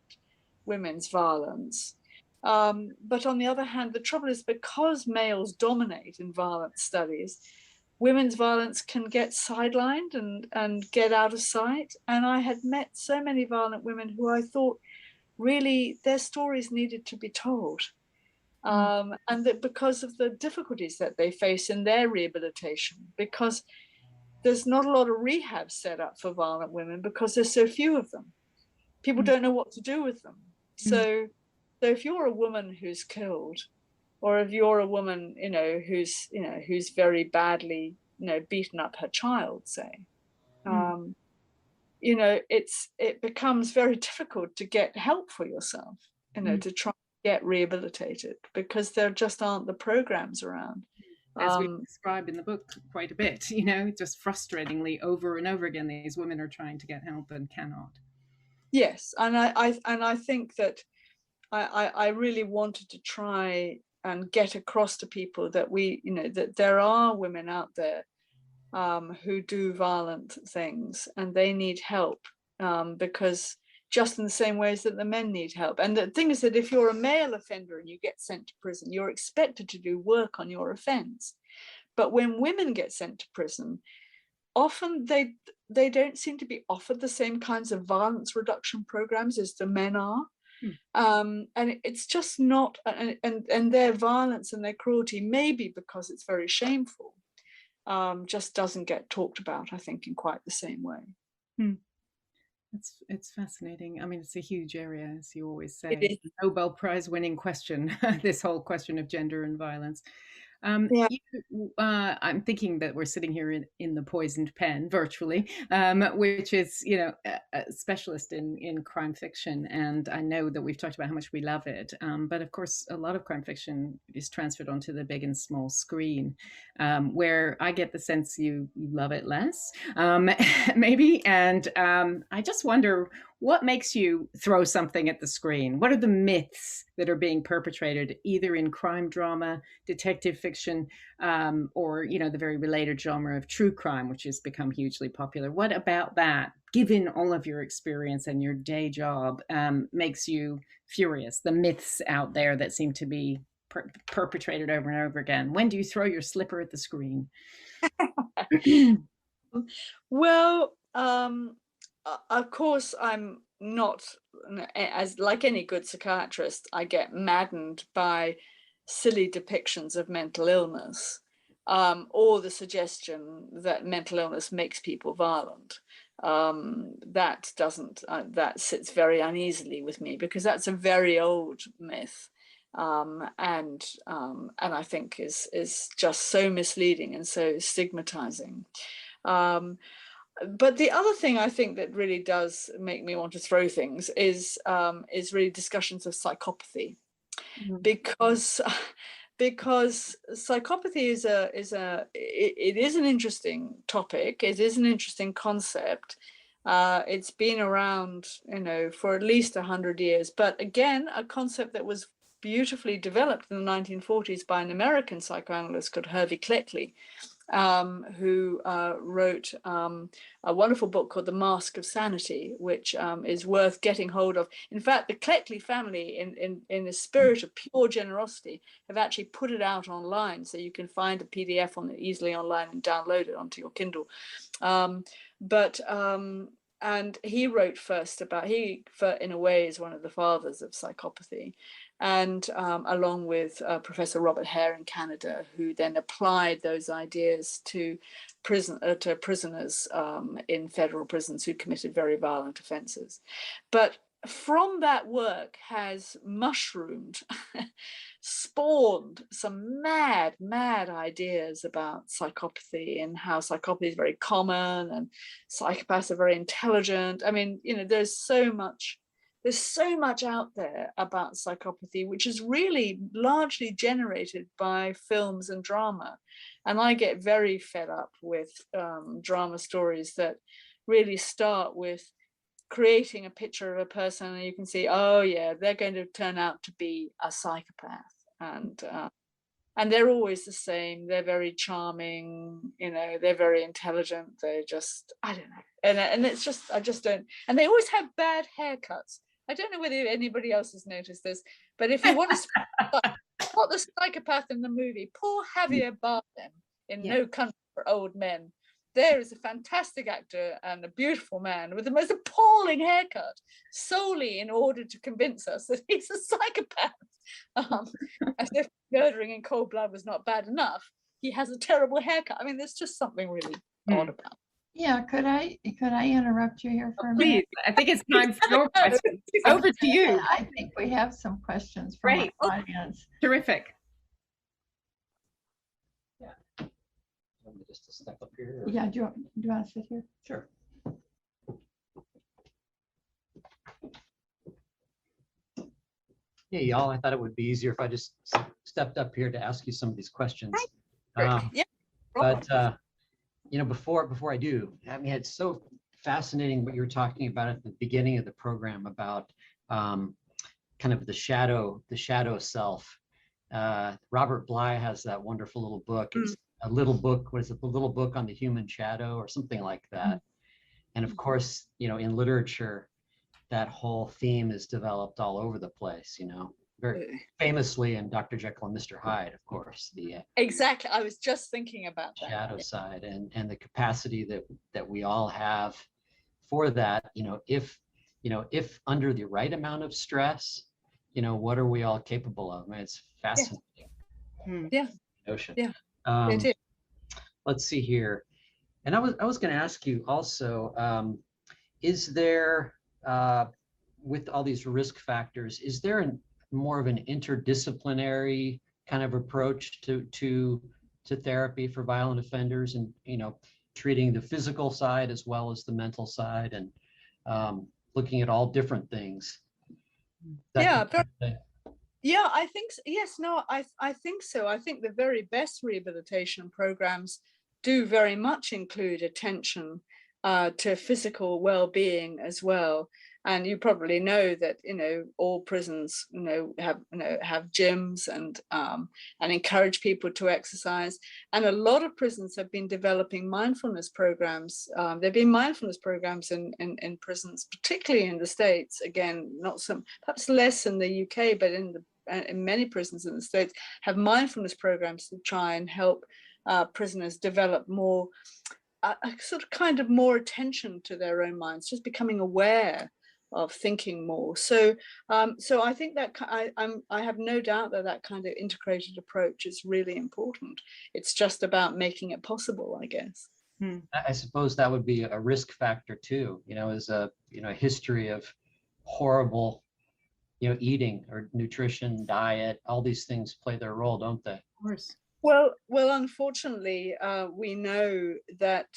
S3: women's violence. But on the other hand, the trouble is, because males dominate in violence studies, women's violence can get sidelined and get out of sight. And I had met so many violent women who I thought really their stories needed to be told. And that because of the difficulties that they face in their rehabilitation, because there's not a lot of rehab set up for violent women because there's so few of them. People don't know what to do with them. So if you're a woman who's killed, or if you're a woman, who's very badly, beaten up her child, say, it becomes very difficult to get help for yourself, to try and get rehabilitated, because there just aren't the programs around.
S4: As we describe in the book quite a bit, just frustratingly over and over again, these women are trying to get help and cannot.
S3: Yes, and I think that I really wanted to try and get across to people that that there are women out there who do violent things, and they need help, because just in the same ways that the men need help. And the thing is that if you're a male offender and you get sent to prison, you're expected to do work on your offense. But when women get sent to prison, often they don't seem to be offered the same kinds of violence reduction programs as the men are. And it's just not, and their violence and their cruelty, maybe because it's very shameful, just doesn't get talked about, I think, in quite the same way.
S4: It's fascinating. I mean, it's a huge area, as you always say.
S3: It is.
S4: The Nobel Prize winning question, this whole question of gender and violence. I'm thinking that we're sitting here in the poisoned pen virtually, which is, a specialist in crime fiction. And I know that we've talked about how much we love it. But of course, a lot of crime fiction is transferred onto the big and small screen, where I get the sense you love it less, maybe. And I just wonder, what makes you throw something at the screen? What are the myths that are being perpetrated either in crime drama, detective fiction, or, the very related genre of true crime, which has become hugely popular? What about that, given all of your experience and your day job, makes you furious? The myths out there that seem to be perpetrated over and over again. When do you throw your slipper at the screen?
S3: Well, of course, I'm not, as like any good psychiatrist, I get maddened by silly depictions of mental illness, or the suggestion that mental illness makes people violent. That sits very uneasily with me, because that's a very old myth, and I think is just so misleading and so stigmatizing. But the other thing I think that really does make me want to throw things is really discussions of psychopathy, because psychopathy is an interesting topic. It is an interesting concept. It's been around, for at least 100 years. But again, a concept that was beautifully developed in the 1940s by an American psychoanalyst called Hervey Cleckley, who wrote a wonderful book called The Mask of Sanity, which is worth getting hold of. In fact, the Cleckley family, in the spirit of pure generosity, have actually put it out online, so you can find a PDF easily online and download it onto your Kindle. And he wrote first in a way, is one of the fathers of psychopathy. And along with Professor Robert Hare in Canada, who then applied those ideas to prisoners in federal prisons who committed very violent offences. But from that work has mushroomed, spawned some mad ideas about psychopathy, and how psychopathy is very common and psychopaths are very intelligent. I mean, there's so much out there about psychopathy, which is really largely generated by films and drama. And I get very fed up with drama stories that really start with creating a picture of a person, and you can see, oh yeah, they're going to turn out to be a psychopath, and they're always the same. They're very charming, they're very intelligent. They're just, I don't know, and it's just, I just don't. And they always have bad haircuts. I don't know whether anybody else has noticed this, but if you want to spot the psychopath in the movie, poor Javier Bardem in No Country for Old Men. There is a fantastic actor and a beautiful man with the most appalling haircut, solely in order to convince us that he's a psychopath. As if murdering in cold blood was not bad enough, he has a terrible haircut. I mean, there's just something really odd about it.
S1: Yeah, could I interrupt you here for a
S4: Please,
S1: minute?
S4: I think it's time for your questions. Over to you.
S1: I think we have some questions from
S4: Great.
S1: our audience.
S4: Terrific.
S5: Want me just to step up here?
S1: Yeah, do you want to sit here?
S5: Sure. Hey, y'all, I thought it would be easier if I just stepped up here to ask you some of these questions.
S3: Yeah.
S5: But, you know, before I do, I mean, it's so fascinating what you were talking about at the beginning of the program about kind of the shadow self. Robert Bly has that wonderful little book. It's a little book, what is it? The Little Book on the Human Shadow or something like that. And of course, you know, in literature, that whole theme is developed all over the place, you know, very famously in Dr. Jekyll and Mr. Hyde, of course, the
S3: Exactly. I was just thinking about that.
S5: shadow side and the capacity that we all have for that, you know, if if under the right amount of stress, you know, what are we all capable of? I mean, it's fascinating.
S3: Yeah.
S5: Notion.
S3: Yeah.
S5: Let's see here. And I was going to ask you also, is there, with all these risk factors, is there more of an interdisciplinary kind of approach to therapy for violent offenders, and, you know, treating the physical side as well as the mental side, and looking at all different things?
S3: Yeah, yeah, I think so. Yes, no, I think so. I think the very best rehabilitation programs do very much include attention to physical well-being as well. And you probably know that, you know, all prisons, have gyms and encourage people to exercise. And a lot of prisons have been developing mindfulness programs. There've been mindfulness programs in prisons, particularly in the States. Again, not some, perhaps less in the UK, but in many prisons in the States have mindfulness programs to try and help prisoners develop more, sort of kind of more attention to their own minds, just becoming aware of thinking more. So I think that I have no doubt that kind of integrated approach is really important. It's just about making it possible, I guess.
S5: I suppose that would be a risk factor too, you know, as a history of horrible, eating or nutrition, diet, all these things play their role, don't they?
S4: Of course.
S3: Well, unfortunately, we know that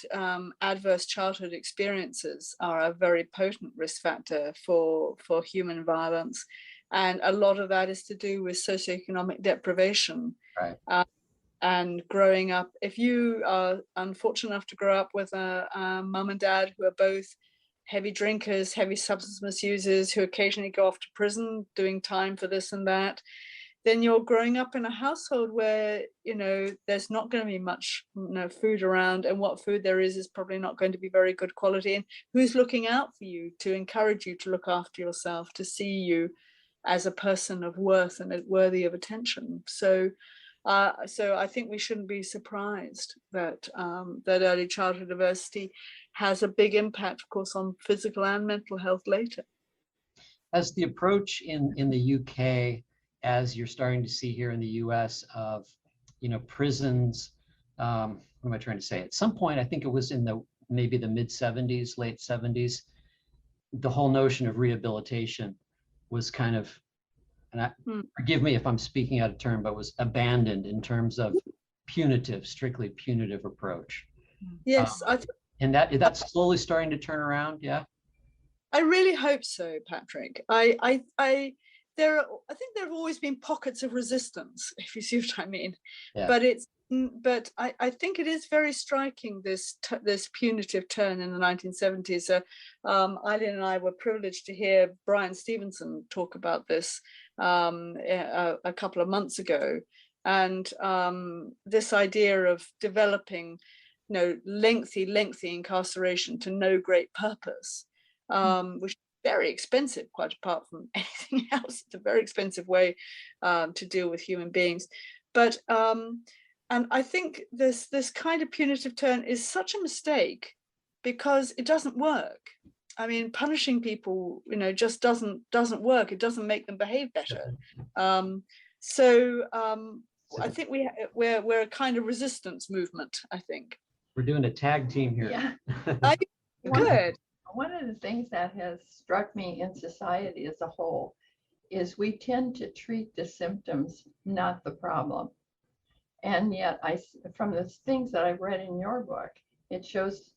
S3: adverse childhood experiences are a very potent risk factor for human violence. And a lot of that is to do with socioeconomic deprivation.
S5: Right.
S3: And growing up, if you are unfortunate enough to grow up with a mum and dad who are both heavy drinkers, heavy substance misusers, who occasionally go off to prison doing time for this and that, then you're growing up in a household where, there's not going to be much food around, and what food there is probably not going to be very good quality. And who's looking out for you to encourage you to look after yourself, to see you as a person of worth and worthy of attention? So I think we shouldn't be surprised that that early childhood adversity has a big impact, of course, on physical and mental health later.
S5: As the approach in the UK, as you're starting to see here in the US, of prisons, what am I trying to say? At some point, I think it was in maybe the mid 70s, late 70s, the whole notion of rehabilitation was kind of, and forgive me if I'm speaking out of turn, but was abandoned in terms of strictly punitive approach.
S3: Yes,
S5: and that's slowly starting to turn around. Yeah,
S3: I really hope so, Patrick. I think there have always been pockets of resistance, if you see what I mean. Yeah. But I think it is very striking, this punitive turn in the 1970s. Eileen and I were privileged to hear Brian Stevenson talk about this a couple of months ago, and this idea of developing, lengthy incarceration to no great purpose, which very expensive, quite apart from anything else. It's a very expensive way to deal with human beings. But and I think this kind of punitive turn is such a mistake because it doesn't work. I mean, punishing people, you know, just doesn't work. It doesn't make them behave better. I think we're a kind of resistance movement, I think.
S5: We're doing a tag team here.
S1: Yeah.
S3: Good.
S1: One of the things that has struck me in society as a whole is we tend to treat the symptoms, not the problem. And yet, from the things that I've read in your book, it shows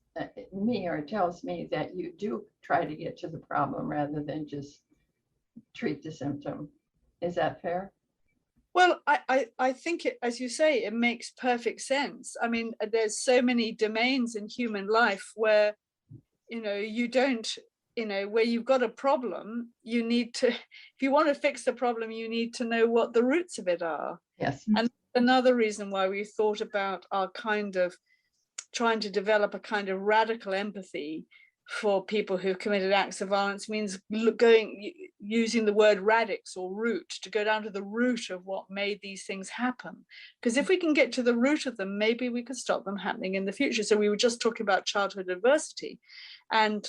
S1: me, or it tells me, that you do try to get to the problem rather than just treat the symptom. Is that fair?
S3: Well, I think it, as you say, it makes perfect sense. I mean, there's so many domains in human life where, you know, you don't, you know, where you've got a problem, you need to, if you want to fix the problem, you need to know what the roots of it are.
S1: Yes.
S3: And another reason why we thought about our kind of trying to develop a kind of radical empathy for people who've committed acts of violence means using the word radix or root, to go down to the root of what made these things happen. Because if we can get to the root of them, maybe we could stop them happening in the future. So we were just talking about childhood adversity, and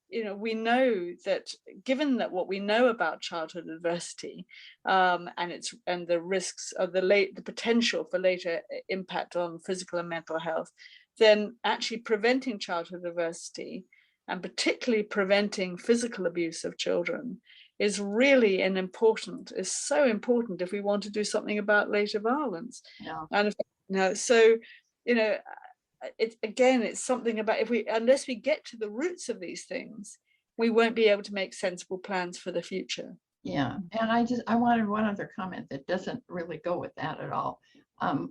S3: you know, we know that, given that what we know about childhood adversity and the risks of the potential for later impact on physical and mental health, then actually preventing childhood adversity, and particularly preventing physical abuse of children, is really is so important if we want to do something about later violence.
S1: Yeah.
S3: And so, you know, it's something about, unless we get to the roots of these things, we won't be able to make sensible plans for the future.
S1: Yeah, and I wanted one other comment that doesn't really go with that at all.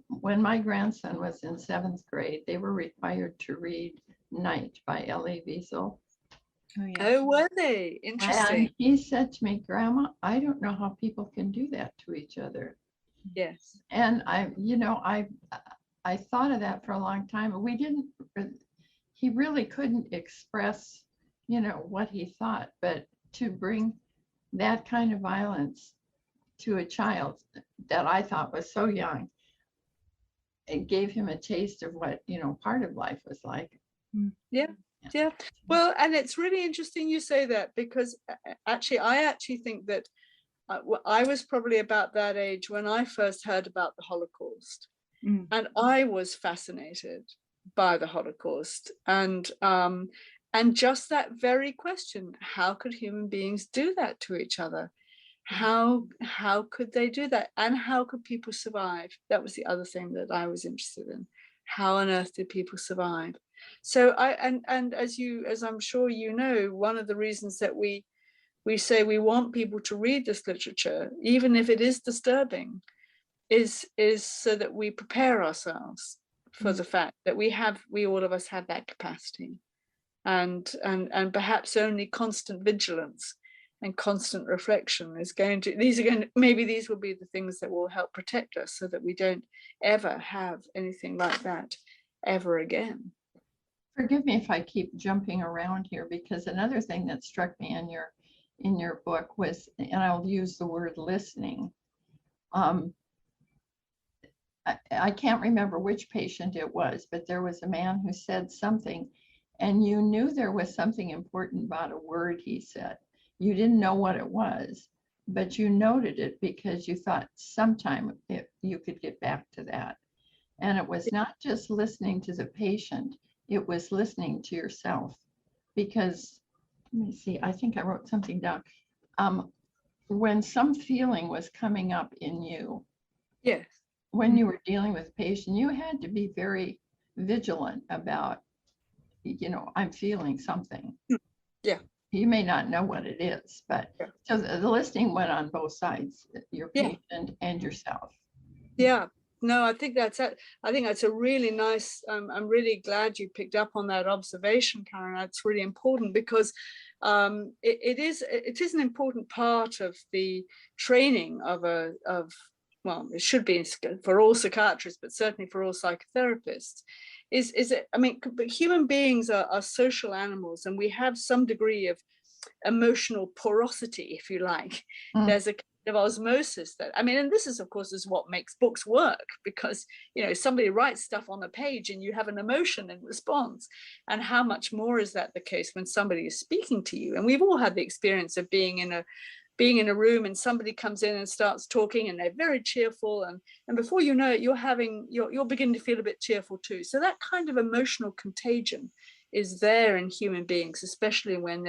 S1: When my grandson was in 7th grade, they were required to read Night by Elie Wiesel.
S4: Oh, yeah.
S3: Oh, were they? Interesting.
S1: And he said to me, Grandma, I don't know how people can do that to each other.
S3: Yes.
S1: And I thought of that for a long time. He really couldn't express, you know, what he thought, but to bring that kind of violence to a child that I thought was so young, it gave him a taste of what, you know, part of life was like.
S3: Yeah. Well, and it's really interesting you say that, because I actually think that I was probably about that age when I first heard about the Holocaust. And I was fascinated by the Holocaust, and just that very question: how could human beings do that to each other? How could they do that? And how could people survive? That was the other thing that I was interested in. How on earth did people survive? So and as I'm sure you know, one of the reasons that we say we want people to read this literature, even if it is disturbing, is so that we prepare ourselves for the fact that we all of us have that capacity, and perhaps only constant vigilance and constant reflection maybe these will be the things that will help protect us, so that we don't ever have anything like that ever again.
S1: Forgive me if I keep jumping around here, because another thing that struck me in your book was, and I'll use the word listening. I can't remember which patient it was, but there was a man who said something, and you knew there was something important about a word he said. You didn't know what it was, but you noted it because you thought sometime you could get back to that. And it was not just listening to the patient, it was listening to yourself. Because, let me see, I think I wrote something down. When some feeling was coming up in you,
S3: Yes.
S1: when you were dealing with a patient, you had to be very vigilant about, you know, I'm feeling something.
S3: Yeah.
S1: You may not know what it is, but so the listening went on both sides, your patient and yourself. Yeah.
S3: No, I think that's a really nice, I'm really glad you picked up on that observation, Karen. That's really important, because it is an important part of the training of well, it should be for all psychiatrists, but certainly for all psychotherapists, is it, I mean, but human beings are social animals, and we have some degree of emotional porosity, if you like. There's a kind of osmosis that, I mean, and this is, of course, is what makes books work, because, you know, somebody writes stuff on a page and you have an emotion in response. And how much more is that the case when somebody is speaking to you? And we've all had the experience of being in a room and somebody comes in and starts talking and they're very cheerful, and before you know it, you're beginning to feel a bit cheerful too. So that kind of emotional contagion is there in human beings, especially when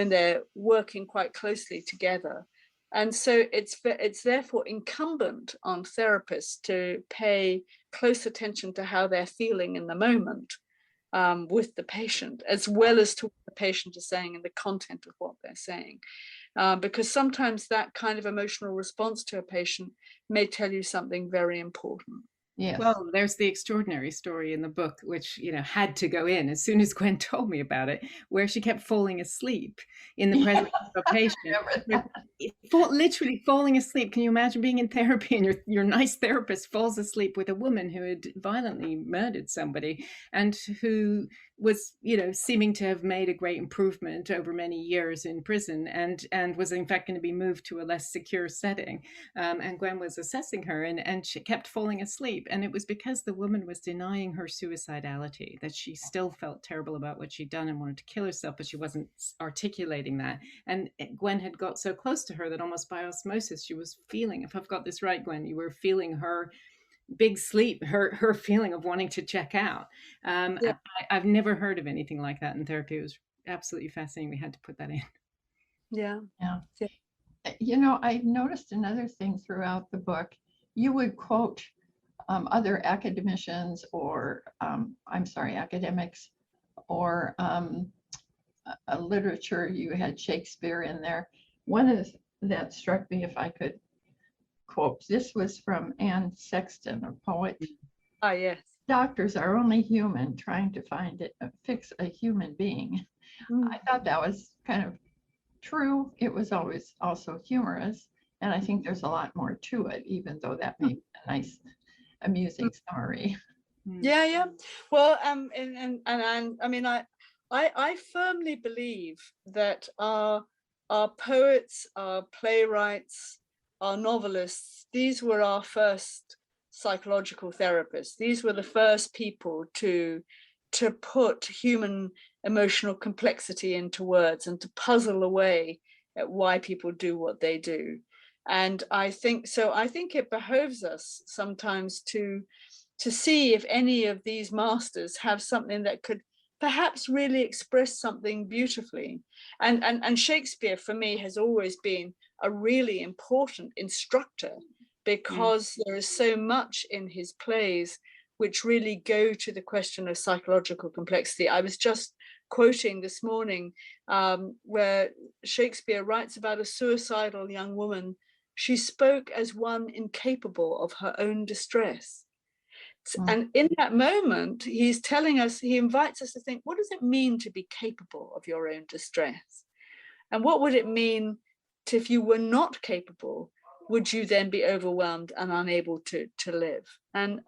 S3: they're working quite closely together. And so it's therefore incumbent on therapists to pay close attention to how they're feeling in the moment with the patient, as well as to what the patient is saying and the content of what they're saying. Because sometimes that kind of emotional response to a patient may tell you something very important.
S1: Yes.
S4: Well, there's the extraordinary story in the book, which, you know, had to go in as soon as Gwen told me about it, where she kept falling asleep in the presence of a patient. Literally falling asleep. Can you imagine being in therapy and your nice therapist falls asleep with a woman who had violently murdered somebody and who was, you know, seeming to have made a great improvement over many years in prison, and was in fact going to be moved to a less secure setting. And Gwen was assessing her, and she kept falling asleep. And it was because the woman was denying her suicidality, that she still felt terrible about what she'd done and wanted to kill herself, but she wasn't articulating that. And Gwen had got so close to her that almost by osmosis, she was feeling, if I've got this right, Gwen, you were feeling her big sleep, her feeling of wanting to check out.
S3: Yeah.
S4: I've never heard of anything like that in therapy. It was absolutely fascinating. We had to put that in.
S3: Yeah.
S1: You know, I noticed another thing throughout the book. You would quote other academicians or academics or a literature. You had Shakespeare in there. One of that struck me, if I could quote, this was from Anne Sexton, a poet.
S3: Ah, yes.
S1: Doctors are only human trying to fix a human being. I thought that was kind of true. It was always also humorous, and I think there's a lot more to it, even though that may be a nice, amusing summary.
S3: Yeah. Well, and I mean, I firmly believe that our poets, our playwrights, our novelists, these were our first psychological therapists. These were the first people to put human emotional complexity into words and to puzzle away at why people do what they do. And I think it behoves us sometimes to see if any of these masters have something that could perhaps really express something beautifully. And Shakespeare, for me, has always been a really important instructor, because there is so much in his plays which really go to the question of psychological complexity. I was just quoting this morning where Shakespeare writes about a suicidal young woman. She spoke as one incapable of her own distress. And in that moment, he's telling us, he invites us to think, what does it mean to be capable of your own distress? And what would it mean if you were not capable? Would you then be overwhelmed and unable to live? And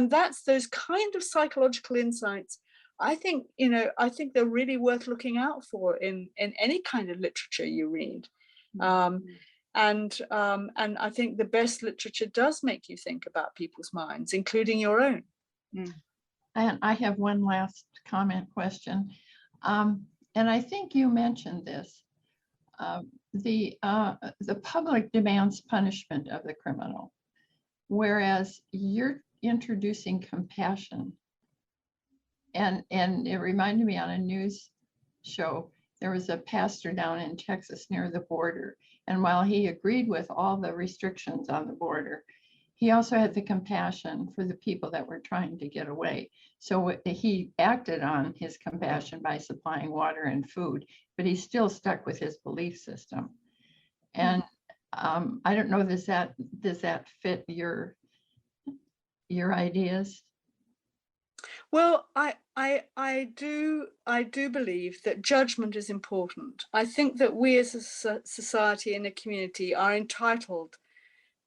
S3: that's those kind of psychological insights. I think they're really worth looking out for in any kind of literature you read. And I think the best literature does make you think about people's minds, including your own.
S1: And I have one last comment question. And I think you mentioned this. The public demands punishment of the criminal, whereas you're introducing compassion. And it reminded me, on a news show, there was a pastor down in Texas near the border. And while he agreed with all the restrictions on the border, he also had the compassion for the people that were trying to get away. So he acted on his compassion by supplying water and food, but he still stuck with his belief system. And I don't know, does that fit your ideas?
S3: Well, I do believe that judgment is important. I think that we as a society and a community are entitled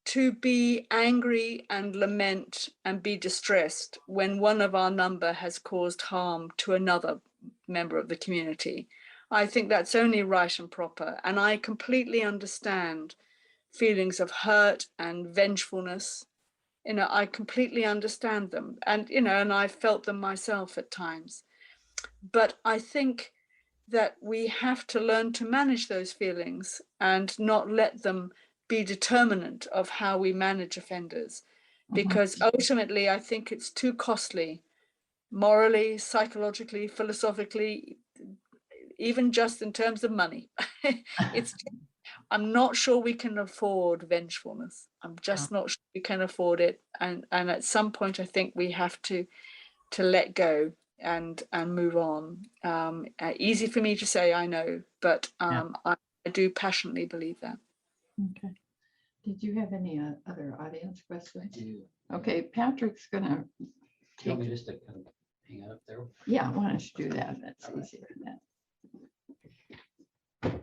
S3: to be angry and lament and be distressed when one of our number has caused harm to another member of the community. I think that's only right and proper. And I completely understand feelings of hurt and vengefulness. I completely understand them. And, and I felt them myself at times. But I think that we have to learn to manage those feelings and not let them be determinant of how we manage offenders, because ultimately I think it's too costly, morally, psychologically, philosophically, even just in terms of money. I'm not sure we can afford vengefulness. I'm just not sure we can afford it. And at some point, I think we have to let go and move on. Easy for me to say, I know, but I do passionately believe that.
S1: Okay. Did you have any other audience questions?
S5: I do.
S1: Okay, Patrick's gonna
S5: Do you want me just to kind of hang out up there?
S1: yeah, why don't you do that? That's easier than that.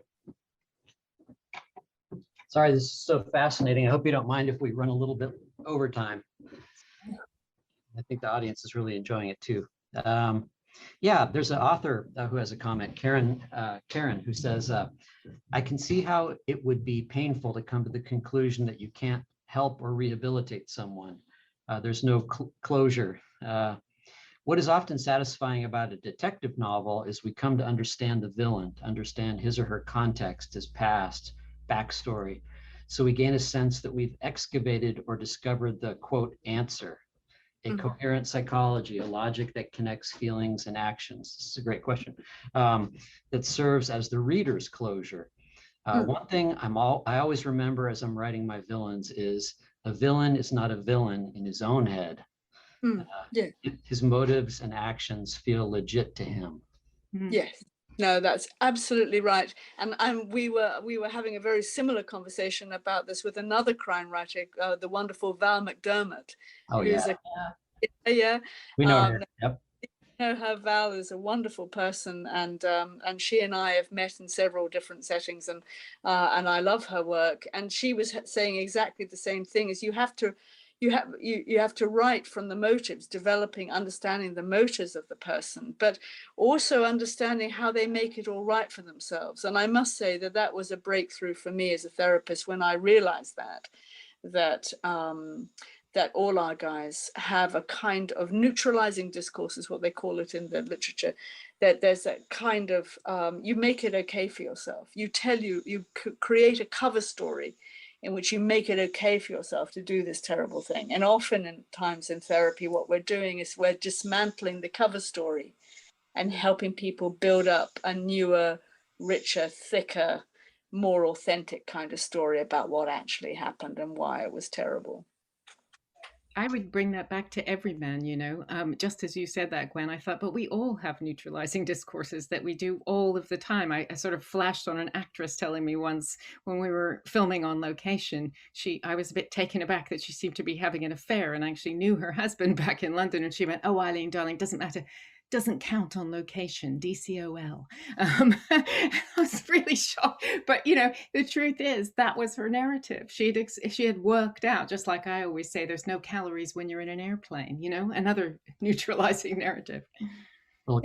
S5: Sorry, this is so fascinating. I hope you don't mind if we run a little bit over time. I think the audience is really enjoying it too. Yeah, there's an author who has a comment, Karen, who says, I can see how it would be painful to come to the conclusion that you can't help or rehabilitate someone. There's no closure. What is often satisfying about a detective novel is we come to understand the villain, to understand his or her context, his past, backstory. So we gain a sense that we've excavated or discovered the, quote, answer. A coherent psychology, a logic that connects feelings and actions. This is a great question. That serves as the reader's closure. One thing I always remember as I'm writing my villains is a villain is not a villain in his own head. His motives and actions feel legit to him.
S3: Yes. No, that's absolutely right. And we were having a very similar conversation about this with another crime writer, the wonderful Val McDermott.
S5: Oh, yeah. We know her. Yep.
S3: You know her. Val is a wonderful person, and she and I have met in several different settings, and I love her work. And she was saying exactly the same thing: is you have to write from the motives, understanding the motives of the person, but also understanding how they make it all right for themselves. And I must say that was a breakthrough for me as a therapist when I realized that all our guys have a kind of neutralizing discourse, is what they call it in the literature, that there's that kind of, you make it okay for yourself. You create a cover story in which you make it okay for yourself to do this terrible thing. And often in times in therapy, what we're doing is we're dismantling the cover story and helping people build up a newer, richer, thicker, more authentic kind of story about what actually happened and why it was terrible.
S4: I would bring that back to Everyman, just as you said that, Gwen. I thought, but we all have neutralizing discourses that we do all of the time. I sort of flashed on an actress telling me once when we were filming on location, I was a bit taken aback that she seemed to be having an affair and actually knew her husband back in London. And she went, "Oh, Eileen, darling, doesn't matter. Doesn't count on location, DCOL." I was really shocked, but the truth is that was her narrative. She had worked out, just like I always say, there's no calories when you're in an airplane. Another neutralizing narrative.
S5: Well,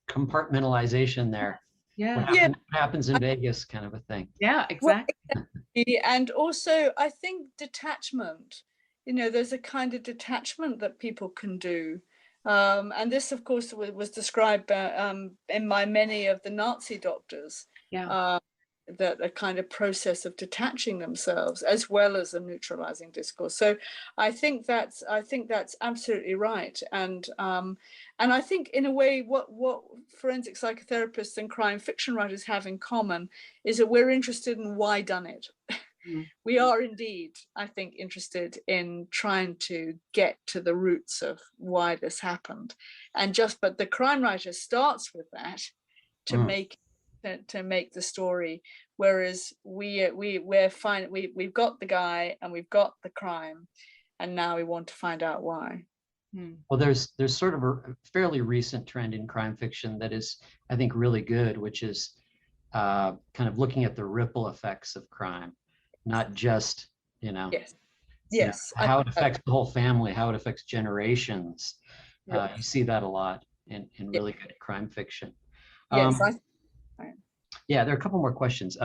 S5: compartmentalization there.
S4: Yeah.
S5: What happens in Vegas, kind of a thing.
S4: Yeah, exactly.
S3: And also, I think detachment. There's a kind of detachment that people can do. And this, of course, was described in my many of the Nazi doctors, that a kind of process of detaching themselves as well as a neutralizing discourse. So I think that's absolutely right. And I think in a way what forensic psychotherapists and crime fiction writers have in common is that we're interested in why done it. We are indeed, I think, interested in trying to get to the roots of why this happened, but the crime writer starts with that to make the story, whereas we're fine. We've got the guy and we've got the crime, and now we want to find out why.
S5: Well, there's sort of a fairly recent trend in crime fiction that is, I think, really good, which is kind of looking at the ripple effects of crime. Not just,
S3: Yes. Yes.
S5: How it affects the whole family, how it affects generations.
S3: Yes.
S5: You see that a lot in really good crime fiction.
S3: Yes.
S5: Yeah, there are a couple more questions.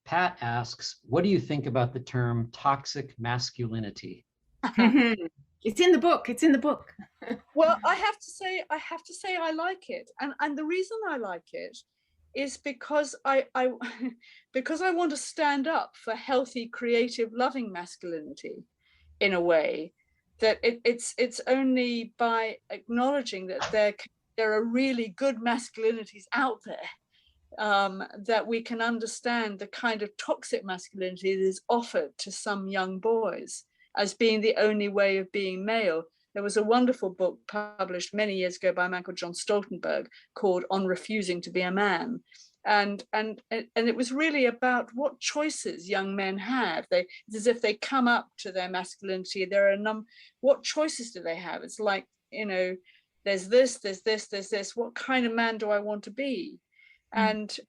S5: Pat asks, what do you think about the term toxic masculinity?
S4: It's in the book. It's in the book.
S3: Well, I have to say I like it, and the reason I like it is because I because I want to stand up for healthy, creative, loving masculinity, in a way that it's only by acknowledging that there are really good masculinities out there, that we can understand the kind of toxic masculinity that is offered to some young boys as being the only way of being male. There was a wonderful book published many years ago by a man called John Stoltenberg called On Refusing to Be a Man. And it was really about what choices young men have. It's as if they come up to their masculinity. There are what choices do they have? It's like, there's this, there's this, there's this. What kind of man do I want to be? And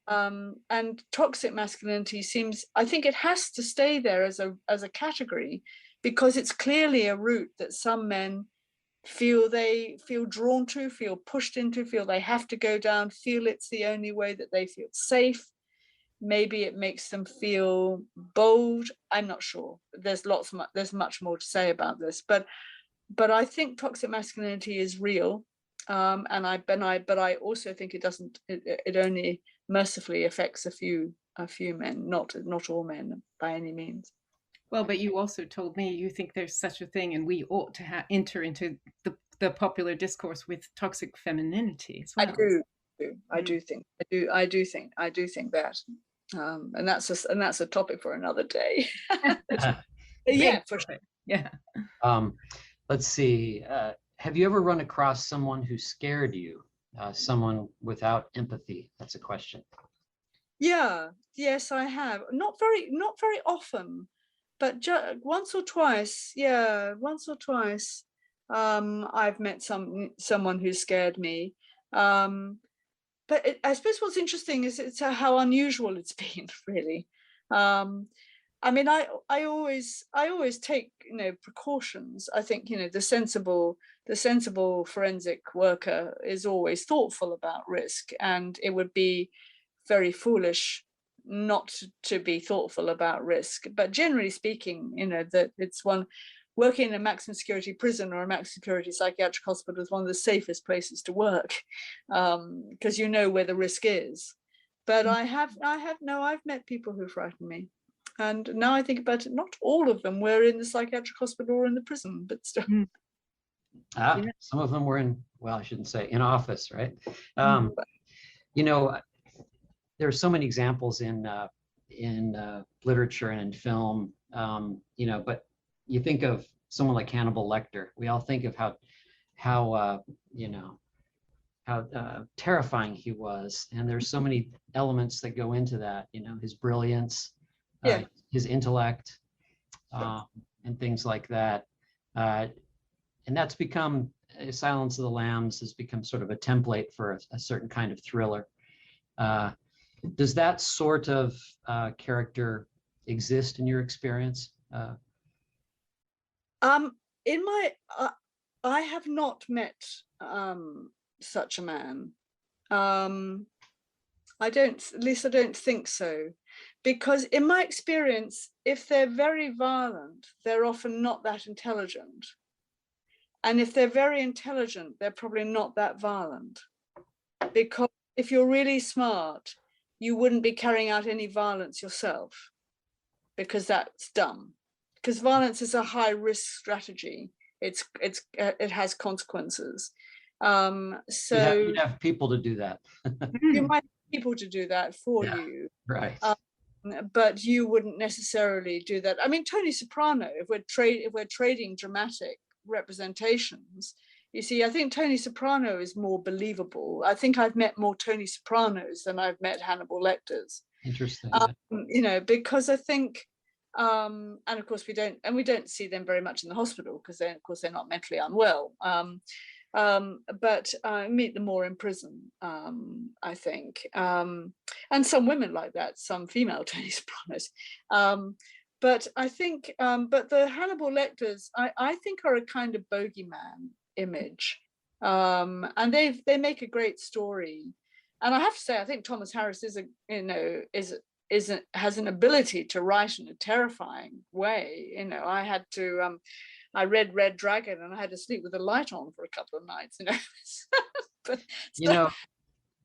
S3: toxic masculinity seems, I think it has to stay there as a category, because it's clearly a route that some men feel drawn to, feel pushed into, feel they have to go down, feel it's the only way that they feel safe. Maybe it makes them feel bold. I'm not sure. There's much more to say about this, but I think toxic masculinity is real. But I also think it only mercifully affects a few men, not all men by any means.
S4: Well, but you also told me you think there's such a thing, and we ought to enter into the popular discourse with toxic femininity as well.
S3: I do think that, and that's a topic for another day. Yeah, for sure.
S4: Yeah.
S5: Let's see. Have you ever run across someone who scared you? Someone without empathy? That's a question.
S3: Yeah. Yes, I have. Not very often, but once or twice. Yeah, once or twice. I've met someone who scared me. But I suppose what's interesting is it's how unusual it's been, really. I mean, I always take precautions. I think the sensible forensic worker is always thoughtful about risk, and it would be very foolish not to be thoughtful about risk. But generally speaking, that it's working in a maximum security prison or a maximum security psychiatric hospital is one of the safest places to work, because where the risk is. But I've met people who frighten me. And now I think about it, not all of them were in the psychiatric hospital or in the prison, but still.
S5: Some of them were I shouldn't say in office, right? There are so many examples in literature and in film, but you think of someone like Hannibal Lecter. We all think of how terrifying he was, and there's so many elements that go into that. His brilliance, his intellect, and things like that. And that's become, Silence of the Lambs has become sort of a template for a certain kind of thriller. Does that sort of character exist in your experience?
S3: I have not met such a man. I don't think so, because in my experience, if they're very violent, they're often not that intelligent, and if they're very intelligent, they're probably not that violent, because if you're really smart, you wouldn't be carrying out any violence yourself, because that's dumb. Because violence is a high risk strategy. It has consequences. So
S5: you'd have people to do that.
S3: You might have people to do that for you,
S5: right?
S3: But you wouldn't necessarily do that. I mean, Tony Soprano. If we're trading dramatic representations, you see, I think Tony Soprano is more believable. I think I've met more Tony Sopranos than I've met Hannibal Lecters.
S5: Interesting.
S3: Because I think. And of course we don't see them very much in the hospital, because then of course they're not mentally unwell, but I meet them more in prison, I think, and some women like that, some female Tony Sopranos, But I think, but the Hannibal Lecters, I think, are a kind of bogeyman image, and they make a great story. And I have to say, I think Thomas Harris has an ability to write in a terrifying way. I read Red Dragon and I had to sleep with the light on for a couple of nights. But,
S5: You know,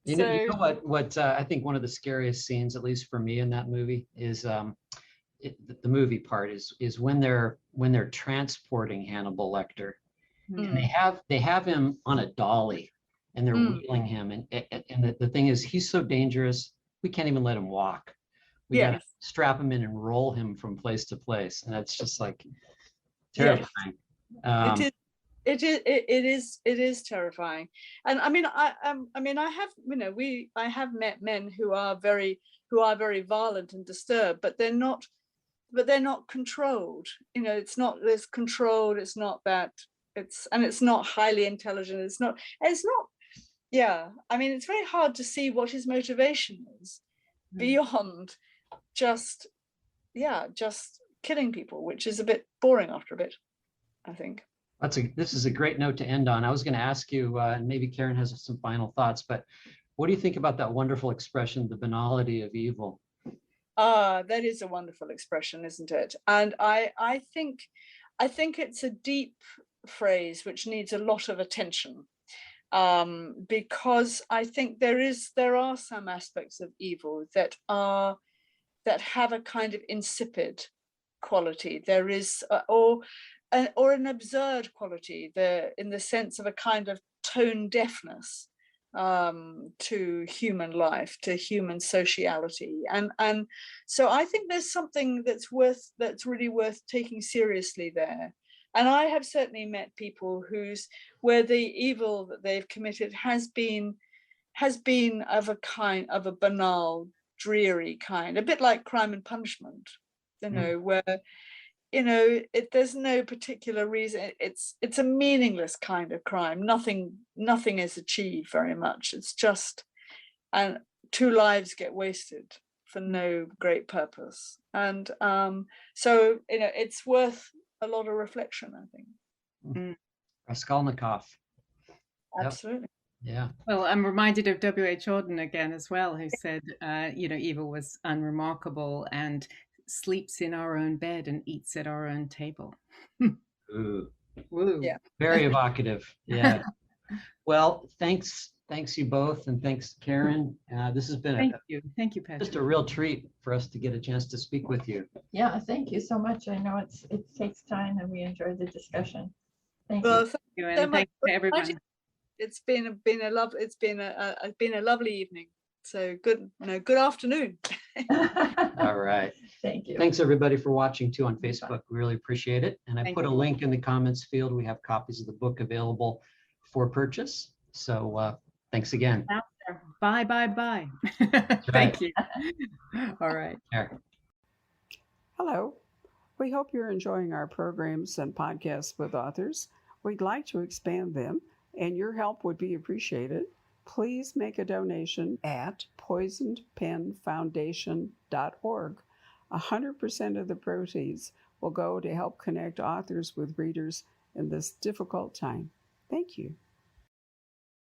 S5: you know what I think one of the scariest scenes, at least for me in that movie, is the movie part is when they're transporting Hannibal Lecter, and they have him on a dolly and they're wheeling him, and the thing is, he's so dangerous, we can't even let him walk. We got to strap him in and roll him from place to place, and that's just like terrifying.
S3: Yes. It is terrifying. And I mean, I have met men who are very violent and disturbed, but they're not controlled. It's not this controlled. It's not that. It's not highly intelligent. It's not. Yeah. I mean, it's very hard to see what his motivation is beyond just killing people, which is a bit boring after a bit, I think.
S5: This is a great note to end on. I was going to ask you, and maybe Karen has some final thoughts, but what do you think about that wonderful expression, the banality of evil?
S3: That is a wonderful expression, isn't it? And I think it's a deep phrase which needs a lot of attention, because I think there are some aspects of evil that have a kind of insipid quality. There is or an absurd quality, in the sense of a kind of tone deafness to human life, to human sociality, and so I think there's something that's really worth taking seriously there. And I have certainly met people where the evil that they've committed has been of a banal, dreary kind, a bit like Crime and Punishment, where there's no particular reason. It's a meaningless kind of crime. Nothing is achieved very much. It's just, and 2 lives get wasted for no great purpose. And so it's worth a lot of reflection, I think.
S5: Raskolnikov.
S3: Absolutely.
S5: Yeah.
S4: Well, I'm reminded of W.H. Auden again as well, who said, evil was unremarkable and sleeps in our own bed and eats at our own table.
S5: Ooh.
S4: Woo.
S3: Yeah.
S5: Very evocative. Yeah. Well, thanks you both, and thanks, Karen. This has been
S4: Thank you, Patrick.
S5: just a real treat for us to get a chance to speak with you.
S1: Yeah, thank you so much. I know it takes time, and we enjoyed the discussion. Thank you.
S4: Thank you, and thanks to everyone.
S3: It's been a lovely evening. So good afternoon.
S5: All right.
S1: Thank you.
S5: Thanks everybody for watching too on Facebook. We really appreciate it. And I
S4: Thank
S5: put a
S4: you.
S5: link in the comments field. We have copies of the book available for purchase. So thanks again.
S4: Bye.
S5: Right.
S4: Thank you. All right.
S5: Sure.
S6: Hello. We hope you're enjoying our programs and podcasts with authors. We'd like to expand them, and your help would be appreciated. Please make a donation at poisonedpenfoundation.org. 100% of the proceeds will go to help connect authors with readers in this difficult time. Thank you.